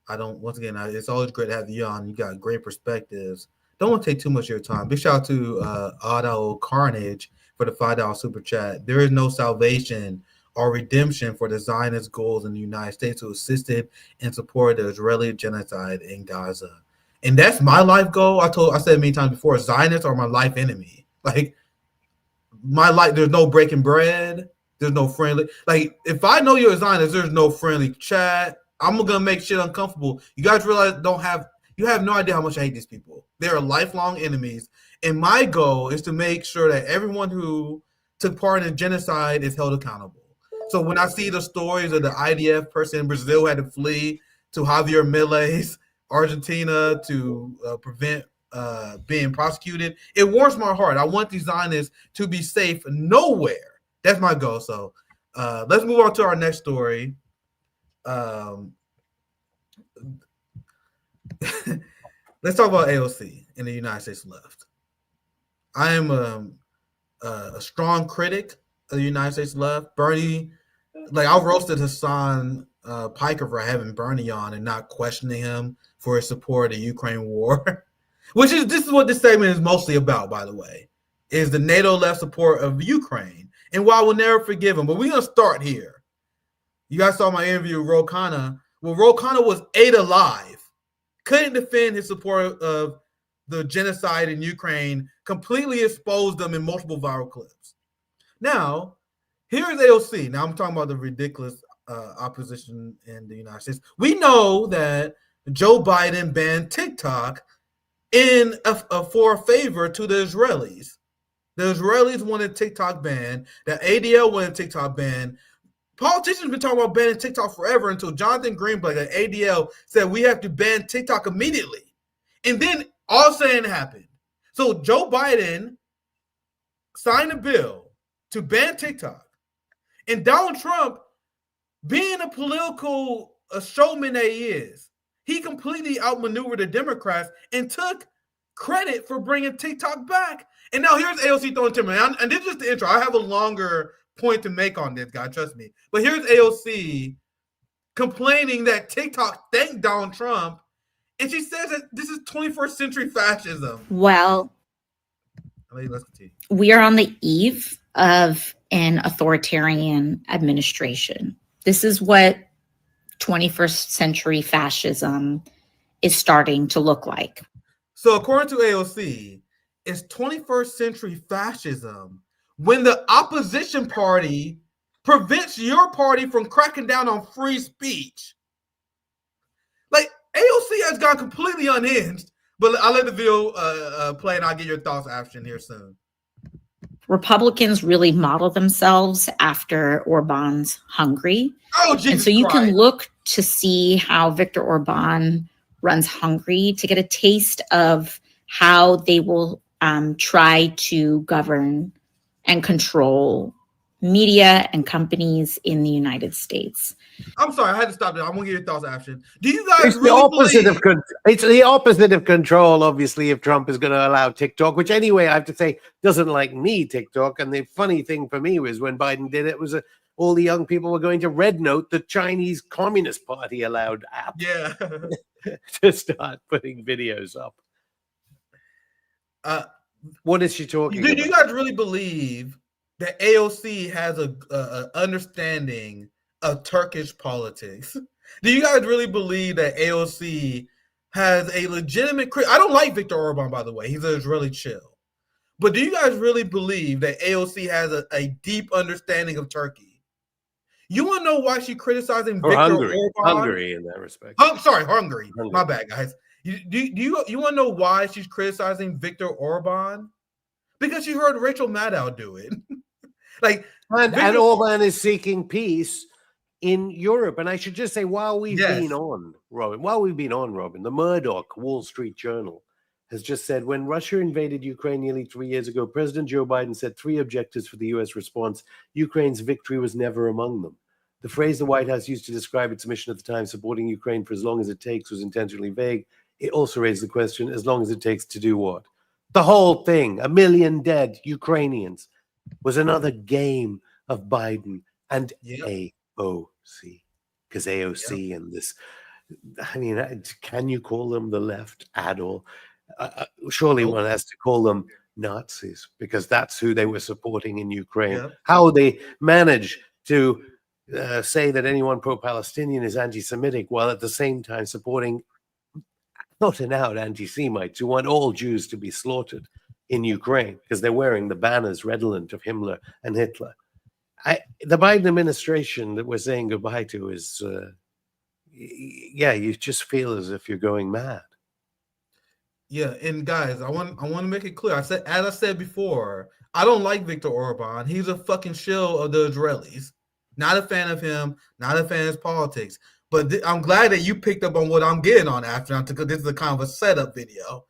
It's always great to have you on. You got great perspectives. Don't want to take too much of your time. Big shout out to Otto Carnage for the $5 super chat. There is no salvation or redemption for the Zionist goals in the United States who assisted and supported the Israeli genocide in Gaza. And that's my life goal. I said many times before, Zionists are my life enemy. Like my life, there's no breaking bread. There's no friendly. Like if I know you're a Zionist, there's no friendly chat. I'm gonna make shit uncomfortable. You guys realize you have no idea how much I hate these people. They're lifelong enemies. And my goal is to make sure that everyone who took part in the genocide is held accountable. So when I see the stories of the IDF person in Brazil who had to flee to Javier Milei's Argentina to prevent being prosecuted, it warms my heart. I want these Zionists to be safe nowhere. That's my goal. So let's move on to our next story. Let's talk about AOC in the United States left. I am a strong critic of the United States left. Bernie, like I roasted Hassan Piker for having Bernie on and not questioning him for his support of the Ukraine war, this is what this segment is mostly about, by the way, is the NATO left support of Ukraine. And while we'll never forgive him, but we're going to start here. You guys saw my interview with Ro Khanna. Well, Ro Khanna was ate alive. Couldn't defend his support of the genocide in Ukraine, completely exposed them in multiple viral clips. Now, here's AOC. Now I'm talking about the ridiculous opposition in the United States. We know that Joe Biden banned TikTok for a favor to the Israelis. The Israelis wanted TikTok banned. The ADL wanted TikTok banned. Politicians have been talking about banning TikTok forever until Jonathan Greenblatt at ADL said we have to ban TikTok immediately. And then all of a sudden it happened. So Joe Biden signed a bill to ban TikTok. And Donald Trump, being a political showman that he is, he completely outmaneuvered the Democrats and took credit for bringing TikTok back. And now here's AOC throwing timber. And this is just the intro. I have a longer point to make on this, guy. Trust me. But here's AOC complaining that TikTok thanked Donald Trump. And she says that this is 21st century fascism. Well, let's continue. We are on the eve of an authoritarian administration. This is what 21st century fascism is starting to look like. So according to AOC, it's 21st century fascism when the opposition party prevents your party from cracking down on free speech. Like, AOC has gone completely unhinged, but I'll let the video play and I'll get your thoughts, Afshin, here soon. Republicans really model themselves after Orban's Hungary. Oh, Jesus and so you Christ. can look to see how Viktor Orban runs Hungary to get a taste of how they will try to govern and control media and companies in the United States. I'm sorry, I had to stop there. I want to get your thoughts, Afshin. Do you guys It's really the opposite believe... of it's the opposite of control, obviously, if Trump is going to allow TikTok, which anyway, I have to say, doesn't like me, TikTok. And the funny thing for me was when Biden did it, was all the young people were going to Red Note, the Chinese Communist Party allowed app, Yeah. to start putting videos up. What is she talking about? Do you guys really believe that AOC has a understanding of Turkish politics? Do you guys really believe that AOC has a legitimate... I don't like Viktor Orban, by the way. He's an Israeli chill. But do you guys really believe that AOC has a deep understanding of Turkey? You want to know why she's criticizing Viktor Hungary. Orban? Hungary in that respect. Hungary. My bad, guys. You want to know why she's criticizing Viktor Orban? Because she heard Rachel Maddow do it. And Orban is seeking peace in Europe. And I should just say, while we've been on, Robin, the Murdoch Wall Street Journal has just said, when Russia invaded Ukraine nearly 3 years ago, President Joe Biden set 3 objectives for the U.S. response. Ukraine's victory was never among them. The phrase the White House used to describe its mission at the time, supporting Ukraine for as long as it takes, was intentionally vague. It also raised the question, as long as it takes to do what? The whole thing, 1 million dead Ukrainians, was another game of Biden and AOC. Because AOC and this, I mean, can you call them the left at all? Surely one has to call them Nazis, because that's who they were supporting in Ukraine. How they manage to say that anyone pro-Palestinian is anti-Semitic while at the same time supporting not an out anti-Semites who want all Jews to be slaughtered in Ukraine because they're wearing the banners redolent of Himmler and Hitler. The Biden administration that we're saying goodbye to is, you just feel as if you're going mad. Yeah, and guys, I want to make it clear. As I said before, I don't like Viktor Orban. He's a fucking shill of the Israelis. Not a fan of him. Not a fan of his politics. But I'm glad that you picked up on what I'm getting on after, because this is a kind of a setup video.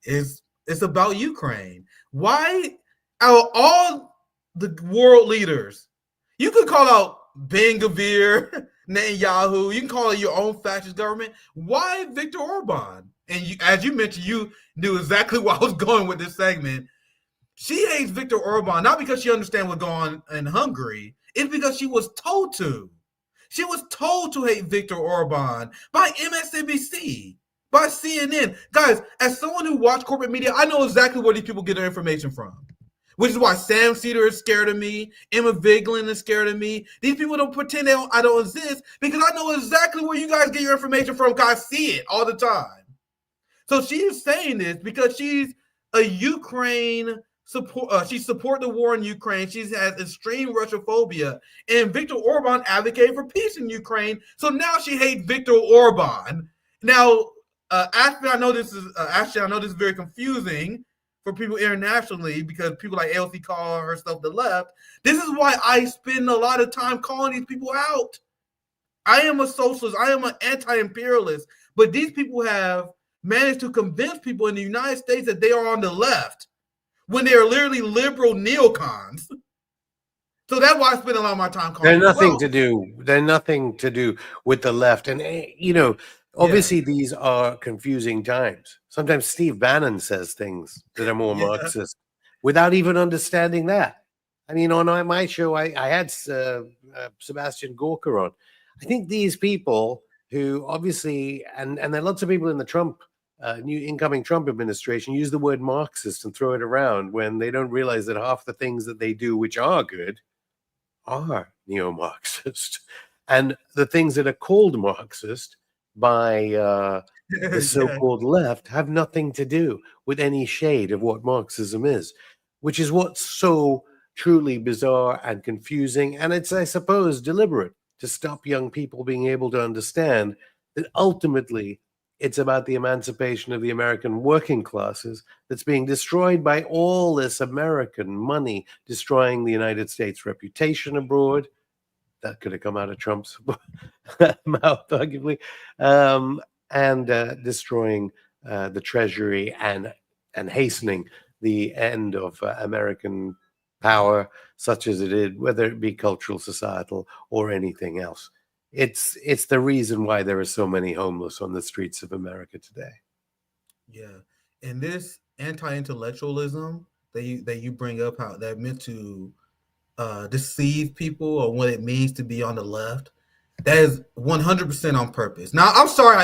It's about Ukraine. Why, out of all the world leaders, you could call out Ben-Gvir, Netanyahu, you can call it your own fascist government. Why Viktor Orban? And as you mentioned, you knew exactly where I was going with this segment. She hates Viktor Orban, not because she understands what's going on in Hungary. It's because she was told to. She was told to hate Viktor Orban by MSNBC, by CNN. Guys, as someone who watched corporate media, I know exactly where these people get their information from, which is why Sam Cedar is scared of me. Emma Vigeland is scared of me. These people don't pretend I don't exist, because I know exactly where you guys get your information from, because I see it all the time. So she's saying this because she's a Ukraine support. She support the war in Ukraine. She has extreme Russophobia, and Viktor Orban advocated for peace in Ukraine. So now she hates Viktor Orban. Now, Ashton, I know this is very confusing for people internationally because people like AOC call herself the left. This is why I spend a lot of time calling these people out. I am a socialist. I am an anti-imperialist. But these people have managed to convince people in the United States that they are on the left when they are literally liberal neocons. So that's why I spend a lot of my time calling. They're nothing to do. They're nothing to do with the left, and obviously these are confusing times. Sometimes Steve Bannon says things that are more Marxist without even understanding that. I mean, on my show, I had Sebastian Gorka on. I think these people who obviously, and there are lots of people in the Trump, new incoming Trump administration, use the word Marxist and throw it around when they don't realize that half the things that they do, which are good, are neo-Marxist. And the things that are called Marxist by the so-called left have nothing to do with any shade of what Marxism is, which is what's so truly bizarre and confusing. And it's, I suppose, deliberate to stop young people being able to understand that ultimately it's about the emancipation of the American working classes that's being destroyed by all this American money, destroying the United States' reputation abroad. That could have come out of Trump's mouth, arguably, and destroying the Treasury and hastening the end of American power, such as it is, whether it be cultural, societal, or anything else. It's the reason why there are so many homeless on the streets of America today. Yeah, and this anti-intellectualism that you bring up, how that meant to deceive people or what it means to be on the left, that is 100% on purpose. Now, I'm sorry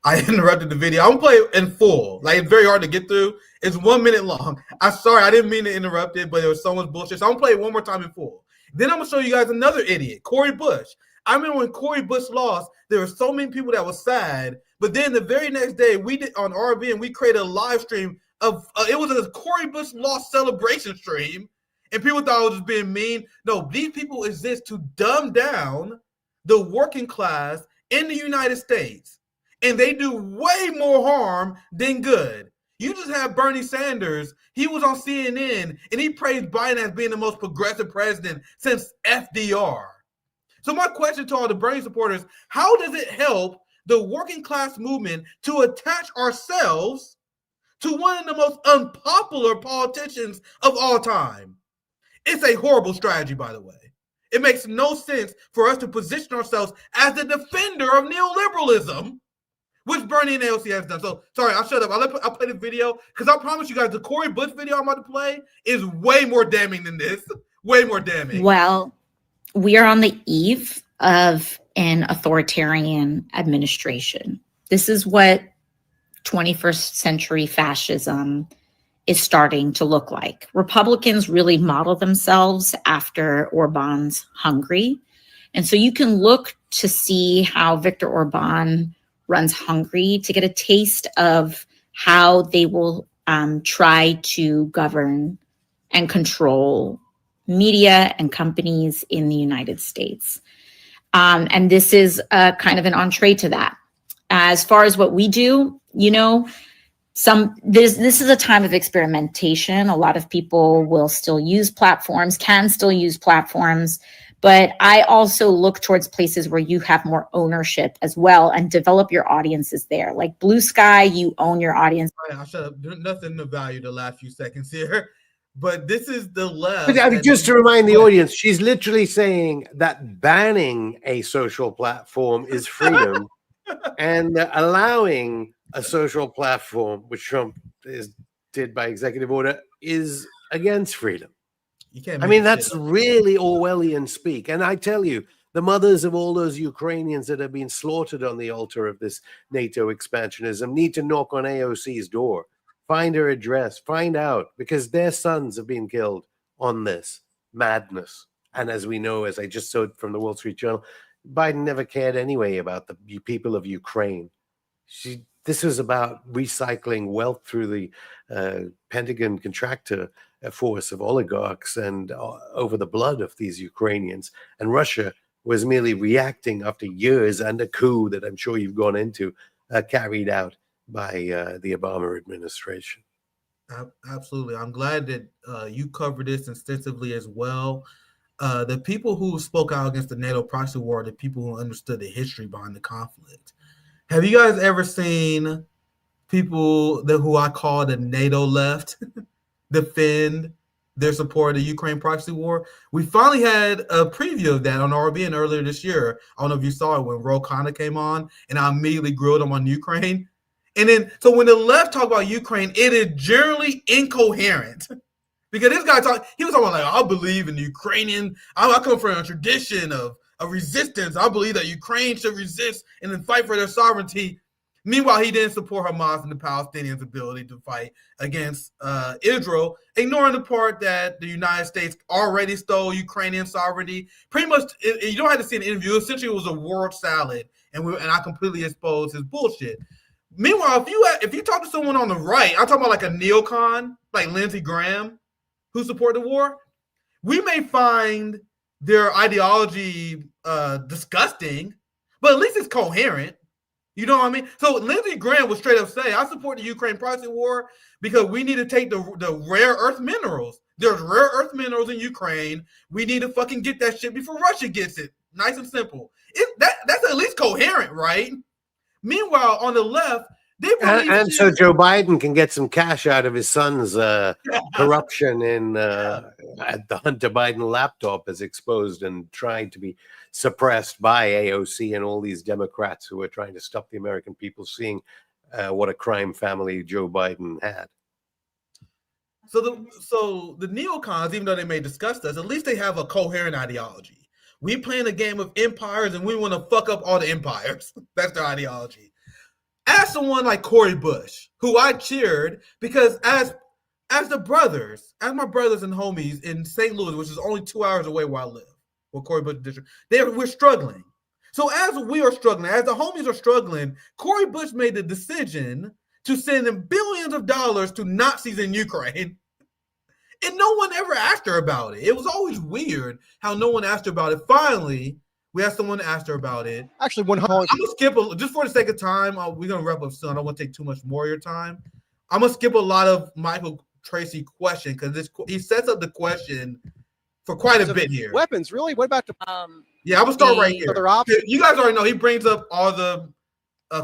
I interrupted the video. I'm gonna play it in full. Like, it's very hard to get through. It's 1 minute long. I'm sorry, I didn't mean to interrupt it, but there was so much bullshit. So I'm gonna play it one more time in full. Then I'm gonna show you guys another idiot, Cori Bush. I remember when Cori Bush lost, there were so many people that were sad. But then the very next day, we did on RBN, we created a live stream of it was a Cori Bush loss celebration stream, and people thought it was just being mean. No, these people exist to dumb down the working class in the United States, and they do way more harm than good. You just have Bernie Sanders. He was on CNN, and he praised Biden as being the most progressive president since FDR. So my question to all the Bernie supporters, how does it help the working class movement to attach ourselves to one of the most unpopular politicians of all time? It's a horrible strategy, by the way. It makes no sense for us to position ourselves as the defender of neoliberalism, which Bernie and AOC has done. So, sorry, I'll shut up. I'll play the video, because I promise you guys, the Cori Bush video I'm about to play is way more damning than this. Way more damning. Well, we are on the eve of an authoritarian administration. This is what 21st century fascism is starting to look like. Republicans really model themselves after Orban's Hungary. And so you can look to see how Viktor Orban runs Hungary to get a taste of how they will try to govern and control media and companies in the United States. And this is kind of an entree to that. As far as what we do, this is a time of experimentation. A lot of people will still use platforms, can still use platforms, but I also look towards places where you have more ownership as well and develop your audiences there. Like Blue Sky, you own your audience. I'll shut up. Nothing to value the last few seconds here. But this is the left. But just to remind the audience, she's literally saying that banning a social platform is freedom and allowing a social platform, which Trump did by executive order, is against freedom. I mean, that's really Orwellian speak. And I tell you, the mothers of all those Ukrainians that have been slaughtered on the altar of this NATO expansionism need to knock on AOC's door. Find her address, find out, because their sons have been killed on this madness. And as we know, as I just saw from the Wall Street Journal, Biden never cared anyway about the people of Ukraine. This was about recycling wealth through the Pentagon contractor force of oligarchs and over the blood of these Ukrainians. And Russia was merely reacting after years and a coup that I'm sure you've gone into carried out by the Obama administration. Absolutely. I'm glad that you covered this extensively as well. The people who spoke out against the NATO proxy war are the people who understood the history behind the conflict. Have you guys ever seen people who I call the NATO left defend their support of the Ukraine proxy war? We finally had a preview of that on RBN earlier this year. I don't know if you saw it when Ro Khanna came on, and I immediately grilled him on Ukraine. And then, so when the left talk about Ukraine, it is generally incoherent. Because this guy he was talking about, like, I believe in Ukrainian, I come from a tradition of resistance. I believe that Ukraine should resist and then fight for their sovereignty. Meanwhile, he didn't support Hamas and the Palestinians' ability to fight against Israel, ignoring the part that the United States already stole Ukrainian sovereignty. Pretty much, you don't have to see an interview. Essentially, it was a word salad, and I completely exposed his bullshit. Meanwhile, if you talk to someone on the right, I'm talking about like a neocon, like Lindsey Graham, who support the war, we may find their ideology disgusting, but at least it's coherent. You know what I mean? So Lindsey Graham would straight up say, I support the Ukraine proxy war because we need to take the rare earth minerals. There's rare earth minerals in Ukraine. We need to fucking get that shit before Russia gets it. Nice and simple. That's at least coherent, right? Meanwhile, on the left, they believe and so Joe Biden can get some cash out of his son's corruption in the Hunter Biden laptop is exposed and trying to be suppressed by AOC and all these Democrats who are trying to stop the American people seeing what a crime family Joe Biden had. So the neocons, even though they may discuss us, at least they have a coherent ideology. We playing a game of empires and we want to fuck up all the empires. That's their ideology. As someone like Cori Bush, who I cheered because as my brothers and homies in St. Louis, which is only 2 hours away where I live, where Cori Bush district, we're struggling. So as we are struggling, as the homies are struggling, Cori Bush made the decision to send them billions of dollars to Nazis in Ukraine. And no one ever asked her about it. It was always weird how no one asked her about it. Finally, we had someone to ask her about it. Actually, I'm going to skip, just for the sake of time, we're going to wrap up soon. I don't want to take too much more of your time. I'm going to skip a lot of Michael Tracy question because he sets up the question for quite a bit here. Weapons, really? What about yeah, I'm going to start right here. Other options? You guys already know he brings up all the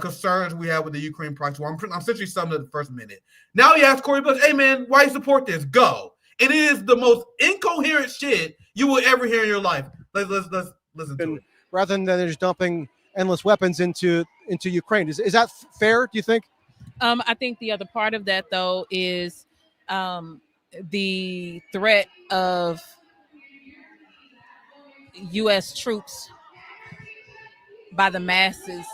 concerns we have with the Ukraine proxy war. I'm essentially summing up the first minute. Now he asks Cori Bush, hey, man, why you support this? Go. It is the most incoherent shit you will ever hear in your life. Let's listen to it. Rather than just dumping endless weapons into Ukraine. Is that fair, do you think? I think the other part of that, though, is the threat of U.S. troops by the masses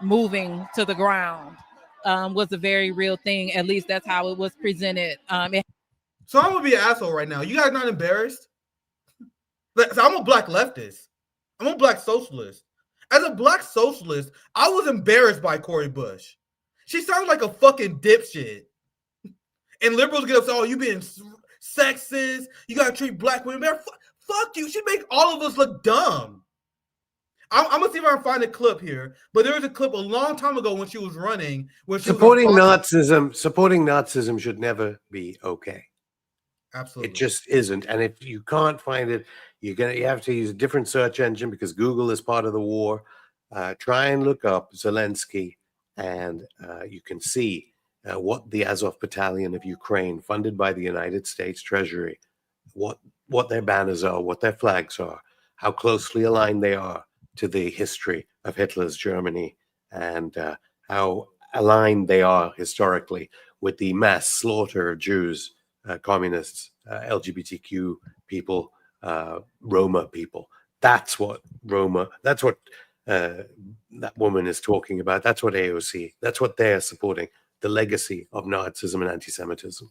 moving to the ground was a very real thing. At least that's how it was presented. So I'm going to be an asshole right now. You guys not embarrassed? So I'm a black leftist. I'm a black socialist. As a black socialist, I was embarrassed by Cori Bush. She sounds like a fucking dipshit. And liberals get upset, oh, you being sexist. You got to treat black women better. Fuck you. She make all of us look dumb. I'm going to see if I can find a clip here. But there was a clip a long time ago when she was running. Supporting Nazism should never be okay. Absolutely. It just isn't. And if you can't find it, you have to use a different search engine because Google is part of the war. Try and look up Zelensky, and you can see what the Azov Battalion of Ukraine, funded by the United States Treasury, what their banners are, what their flags are, how closely aligned they are to the history of Hitler's Germany, and how aligned they are historically with the mass slaughter of Jews, communists, LGBTQ people, Roma people. That's what that woman is talking about. That's what AOC, that's what they're supporting, the legacy of Nazism and anti-Semitism.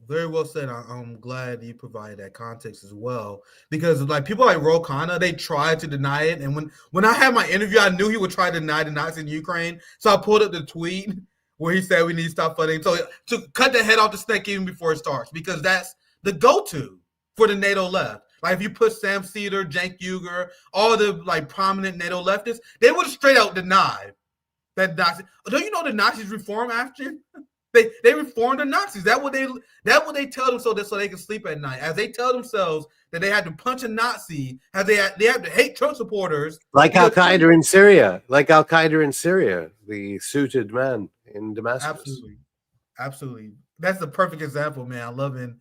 Very well said. I'm glad you provided that context as well, because like people like Ro Khanna, they tried to deny it, and when I had my interview, I knew he would try to deny the Nazis in Ukraine, so I pulled up the tweet where he said we need to stop funding, so to cut the head off the snake even before it starts, because that's the go-to for the NATO left. Like if you put Sam Cedar, Cenk Uygur, all the like prominent NATO leftists, they would straight out deny that Nazi. Don't you know the Nazis reform Afshin? They reformed the Nazis. That's what they tell them so they can sleep at night. As they tell themselves that they had to punch a Nazi, as they have to hate Trump supporters. Like Al Qaeda in Syria. Like Al Qaeda in Syria, the suited man in Damascus. Absolutely. That's the perfect example, man. I'm loving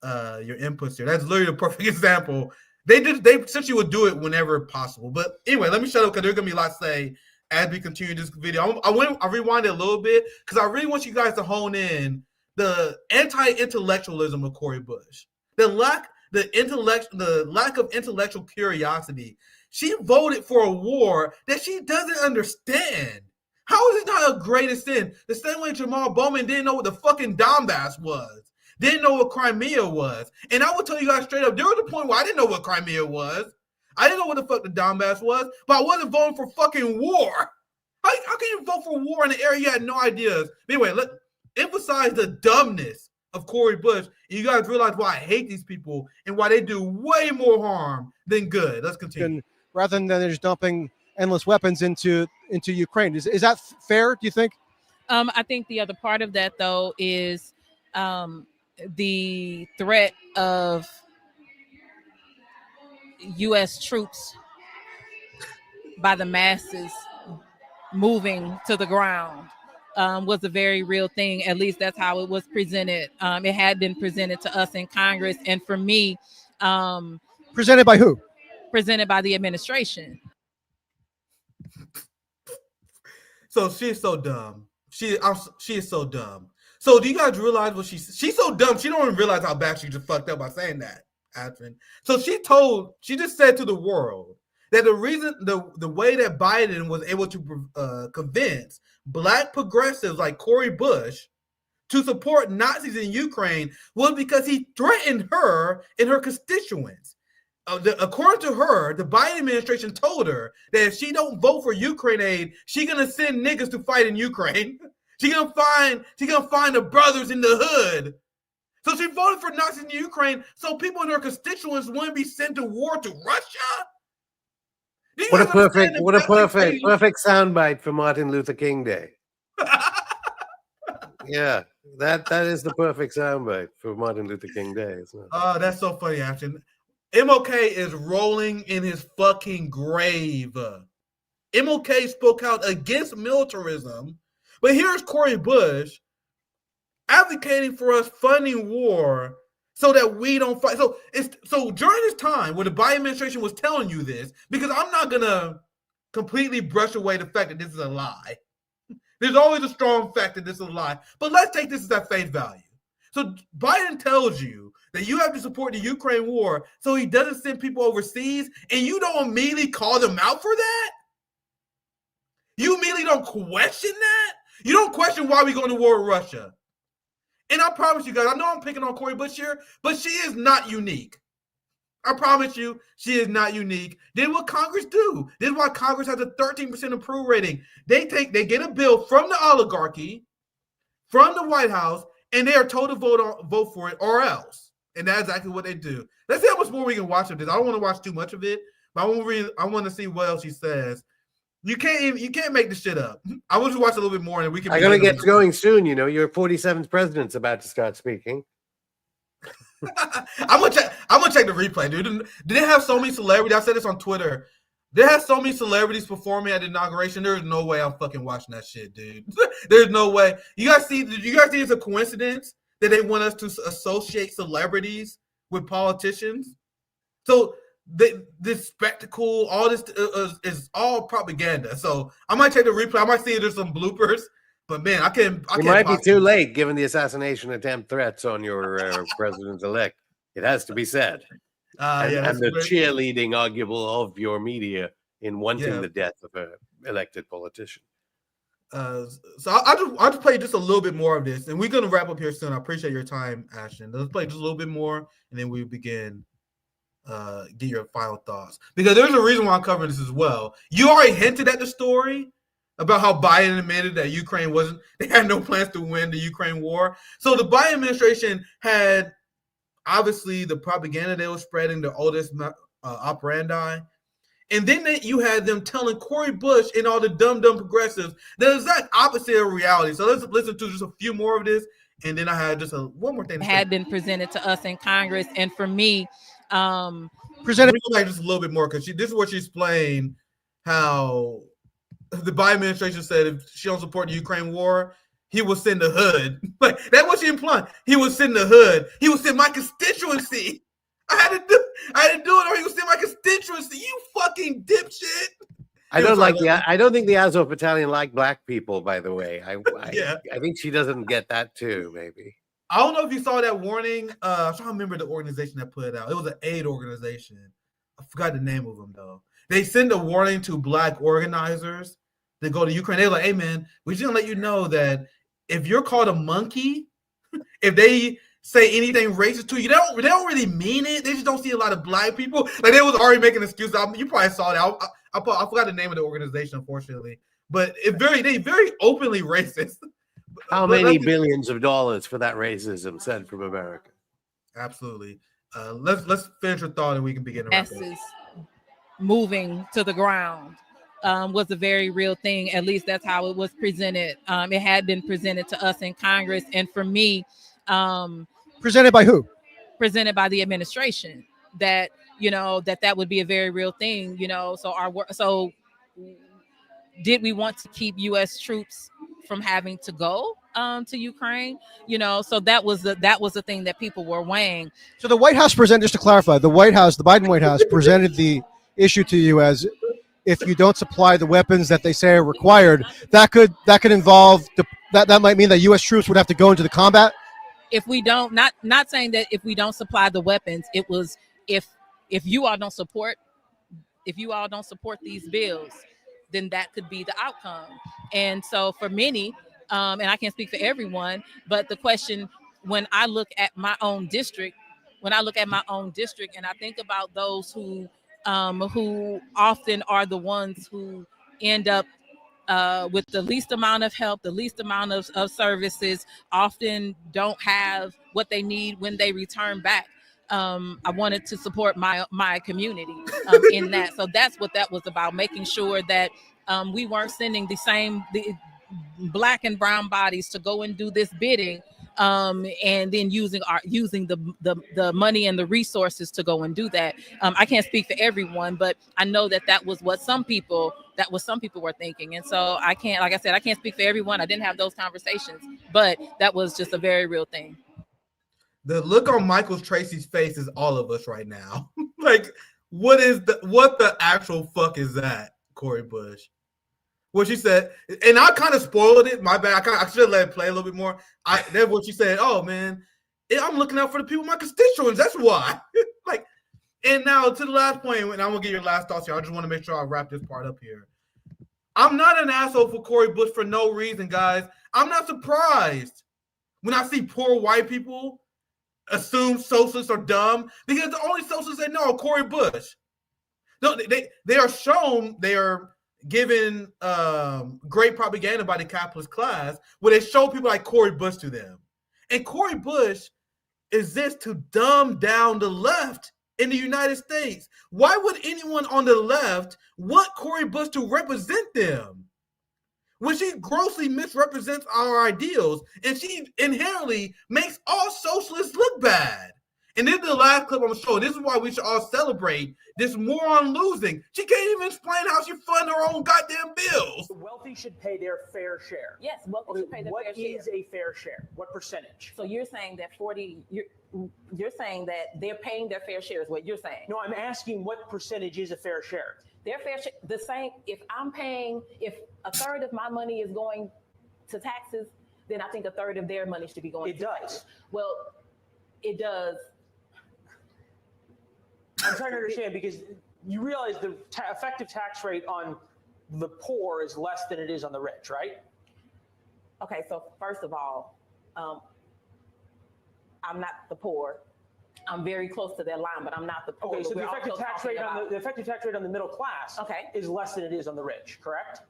your inputs here. That's literally the perfect example. They essentially would do it whenever possible. But anyway, let me shut up because there's gonna be a lot to say as we continue this video. I rewind it a little bit because I really want you guys to hone in the anti-intellectualism of Cori Bush, the lack of intellectual curiosity. She voted for a war that she doesn't understand. How is it not a greatest sin? The same way Jamal Bowman didn't know what the fucking Donbass was, didn't know what Crimea was. And I will tell you guys straight up, there was a point where I didn't know what Crimea was. I didn't know what the fuck the Donbass was, but I wasn't voting for fucking war. How can you vote for war in an area you had no ideas? Anyway, let's emphasize the dumbness of Cori Bush. And you guys realize why I hate these people and why they do way more harm than good. Let's continue. Rather than just dumping endless weapons into Ukraine. Is that fair, do you think? I think the other part of that, though, is the threat of U.S. troops by the masses moving to the ground was a very real thing. At least that's how it was presented. It had been presented to us in Congress. And for me, presented by who? Presented by the administration. So she's so dumb. She is so dumb. So do you guys realize what she's so dumb? She don't even realize how bad she just fucked up by saying that, Afshin. So she just said to the world that the reason, the way that Biden was able to convince black progressives like Cori Bush to support Nazis in Ukraine was because he threatened her and her constituents. According to her, the Biden administration told her that if she don't vote for Ukraine aid, she's gonna send niggas to fight in Ukraine. She's gonna find the brothers in the hood. So she voted for Nazis in Ukraine so people in her constituents wouldn't be sent to war to Russia. What a perfect soundbite for Martin Luther King Day. Yeah, that is the perfect soundbite for Martin Luther King Day, isn't it? Oh, that's so funny, Afshin. MLK is rolling in his fucking grave. MLK spoke out against militarism, but here's Cori Bush advocating for us funding war so that we don't fight. So during this time when the Biden administration was telling you this, because I'm not gonna completely brush away the fact that this is a lie. There's always a strong fact that this is a lie, but let's take this as at face value. So Biden tells you that you have to support the Ukraine war so he doesn't send people overseas, and you don't immediately call them out for that? You immediately don't question that? You don't question why we going to war with Russia. And I promise you guys, I know I'm picking on Cori Bush here, but she is not unique. I promise you, she is not unique. Then what Congress do? This is why Congress has a 13% approval rating. They get a bill from the oligarchy, from the White House, and they are told to vote for it or else. And that's exactly what they do. Let's see how much more we can watch of this. I don't want to watch too much of it, but I want to see what else she says. You can't make this shit up. I want you to watch a little bit more, and we can. I'm gonna get going soon. You know, your 47th president's about to start speaking. I'm gonna check the replay, dude. Did they have so many celebrities? I said this on Twitter. They had so many celebrities performing at the inauguration. There's no way I'm fucking watching that shit, dude. There's no way. Did you guys see it's a coincidence that they want us to associate celebrities with politicians? So this spectacle, all this is all propaganda. So I might check the replay. I might see if there's some bloopers. But man, I can't. It might be too late given the assassination attempt threats on your president-elect. It has to be said. And the cheerleading arguable of your media in wanting the death of an elected politician. So I'll just play just a little bit more of this, and we're gonna wrap up here soon. I appreciate your time, Afshin. Let's play just a little bit more, and then we begin. Get your final thoughts, because there's a reason why I'm covering this as well. You already hinted at the story about how Biden admitted that they had no plans to win the Ukraine war. So the Biden administration had obviously the propaganda they were spreading, the oldest operandi, And then you had them telling Cori Bush and all the dumb progressives the exact opposite of reality. So let's listen to just a few more of this. And then I had just one more thing. Had been presented to us in Congress. And for me, presented like just a little bit more, because this is what she's playing how the Biden administration said if she don't support the Ukraine war, he will send the hood. Like, that's what she implied. He will send the hood. He will send my constituency. I had to do it, or he will send my constituency. You fucking dipshit. I don't think the Azov Battalion like black people, by the way. I think she doesn't get that too, maybe. I don't know if you saw that warning. I'm trying to remember the organization that put it out. It was an aid organization. I forgot the name of them, though. They send a warning to black organizers that go to Ukraine. They're like, hey, man, we're just going to let you know that if you're called a monkey, if they say anything racist to you, they don't really mean it. They just don't see a lot of black people. Like, they was already making excuses. You probably saw that. I forgot the name of the organization, unfortunately. But they very openly racist. How many billions of dollars for that racism sent from America? Absolutely. Let's finish your thought and we can begin. Moving to the ground was a very real thing. At least that's how it was presented. It had been presented to us in Congress, and for me, presented by who? Presented by the administration. That that would be a very real thing. So did we want to keep U.S. troops from having to go to Ukraine? So that was the thing that people were weighing. So the White House presented, just to clarify, the Biden White House presented the issue to you as, if you don't supply the weapons that they say are required, that could involve that might mean that U.S. troops would have to go into the combat. If we don't, not saying that if we don't supply the weapons, it was if you all don't support these bills, then that could be the outcome. And so for many, and I can't speak for everyone, but the question, when I look at my own district, and I think about those who often are the ones who end up with the least amount of help, the least amount of services, often don't have what they need when they return back. I wanted to support my community in that. So that's what that was about, making sure that we weren't sending the black and brown bodies to go and do this bidding, and then using the money and the resources to go and do that. I can't speak for everyone, but I know that was what some people were thinking. And so I can't speak for everyone. I didn't have those conversations, but that was just a very real thing. The look on Michael Tracy's face is all of us right now. Like, what the actual fuck is that, Cori Bush? What she said, and I kind of spoiled it. My bad. I should have let it play a little bit more. That's what she said. Oh man, I'm looking out for the people, my constituents. That's why. Like, and now to the last point, and I'm gonna get your last thoughts here. I just want to make sure I wrap this part up here. I'm not an asshole for Cori Bush for no reason, guys. I'm not surprised when I see poor white people assume socialists are dumb, because the only socialists they know are Cori Bush. No, they are shown, they are given great propaganda by the capitalist class, where they show people like Cori Bush to them. And Cori Bush exists to dumb down the left in the United States. Why would anyone on the left want Cori Bush to represent them when she grossly misrepresents our ideals, and she inherently makes all socialists look bad? And this is the last clip I'm showing. This is why we should all celebrate this moron losing. She can't even explain how she fund her own goddamn bills. The wealthy should pay their fair share. Yes, wealthy should pay their fair share. What is a fair share? What percentage? So you're saying that you're saying that they're paying their fair share is what you're saying. No, I'm asking what percentage is a fair share? Their fair share, the same. If a third of my money is going to taxes, then I think a third of their money should be going to taxes. Well, it does. I'm trying to understand, because you realize the effective tax rate on the poor is less than it is on the rich, right? Okay, so first of all, I'm not the poor. I'm very close to that line, but I'm not the poor. Okay, so the effective tax rate on the middle class is less than it is on the rich, correct?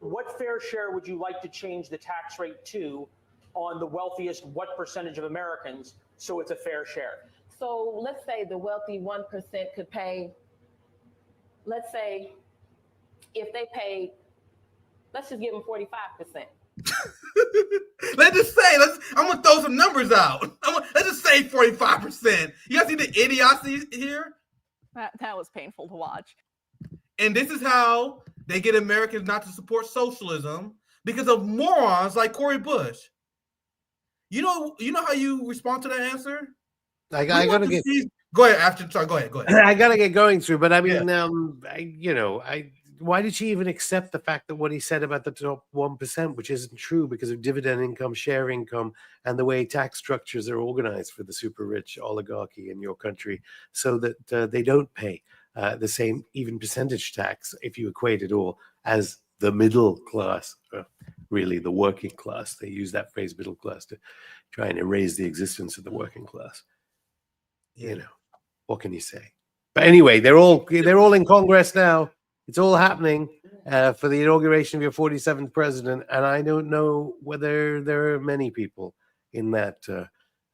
What fair share would you like to change the tax rate to on the wealthiest, what percentage of Americans, so it's a fair share? So let's say the wealthy 1% could pay, let's say if they paid, let's just give them 45%. Let's just say, I'm going to throw some numbers out. Let's just say 45%. You guys see the idiocy here? That was painful to watch. And this is how they get Americans not to support socialism, because of morons like Cori Bush. You know how you respond to that answer? I gotta get. Go ahead, Afshin. Sorry, go ahead. I gotta get going through, but I mean, why did she even accept the fact that what he said about the top 1%, which isn't true because of dividend income, share income, and the way tax structures are organized for the super rich oligarchy in your country, so that they don't pay the same even percentage tax, if you equate it all, as the middle class, really the working class. They use that phrase middle class to try and erase the existence of the working class. What can you say? But anyway, they're all in Congress now. It's all happening for the inauguration of your 47th president, and I don't know whether there are many people in that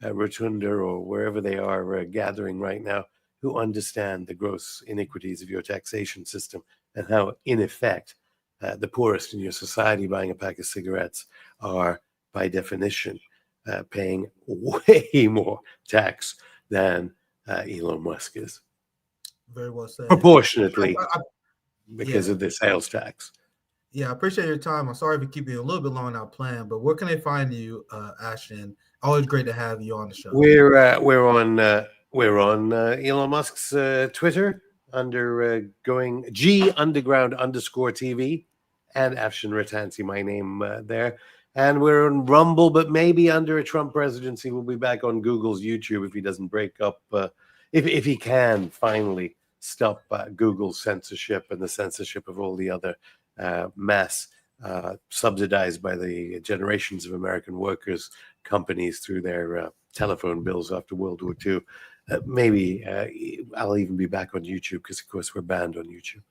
rotunda or wherever they are gathering right now who understand the gross iniquities of your taxation system and how, in effect, the poorest in your society buying a pack of cigarettes are, by definition, paying way more tax than Elon Musk is. Very well said. Proportionately, because of the sales tax. Yeah, I appreciate your time. I'm sorry for keeping you a little bit long on our plan, but where can they find you, Afshin? Always great to have you on the show. We're on Elon Musk's Twitter under going G_TV and Afshin Rattansi, my name there. And we're on Rumble, but maybe under a Trump presidency, we'll be back on Google's YouTube if he doesn't break up, if he can finally stop Google's censorship and the censorship of all the other mass subsidized by the generations of American workers, companies through their telephone bills after World War II. Maybe I'll even be back on YouTube because, of course, we're banned on YouTube.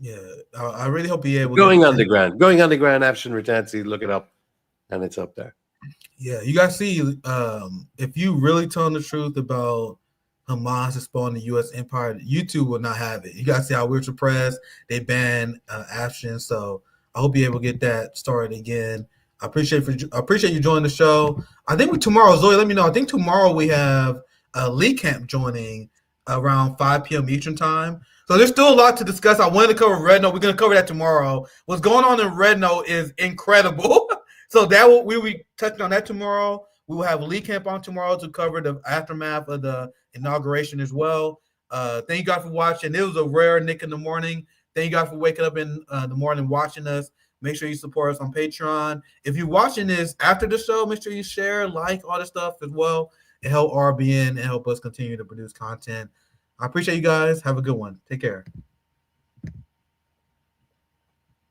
Yeah, I really hope you're able Going underground, Afshin Rattansi, look it up, and it's up there. Yeah, you guys see, if you really tell the truth about Hamas exploiting the U.S. empire, YouTube will not have it. You guys see how we're suppressed. They banned Afshin, so I hope you're able to get that started again. I appreciate you joining the show. I think tomorrow, Zoe, let me know. I think tomorrow we have Lee Camp joining around 5 p.m. Eastern time. So there's still a lot to discuss. I wanted to cover Red Note. We're going to cover that tomorrow. What's going on in Red Note is incredible. So we'll be touching on that tomorrow. We will have Lee Camp on tomorrow to cover the aftermath of the inauguration as well. Thank you guys for watching. It was a rare Nick in the morning. Thank you guys for waking up in the morning watching us. Make sure you support us on Patreon. If you're watching this after the show, make sure you share, like, all the stuff as well. And help RBN and help us continue to produce content. I appreciate you guys. Have a good one. Take care.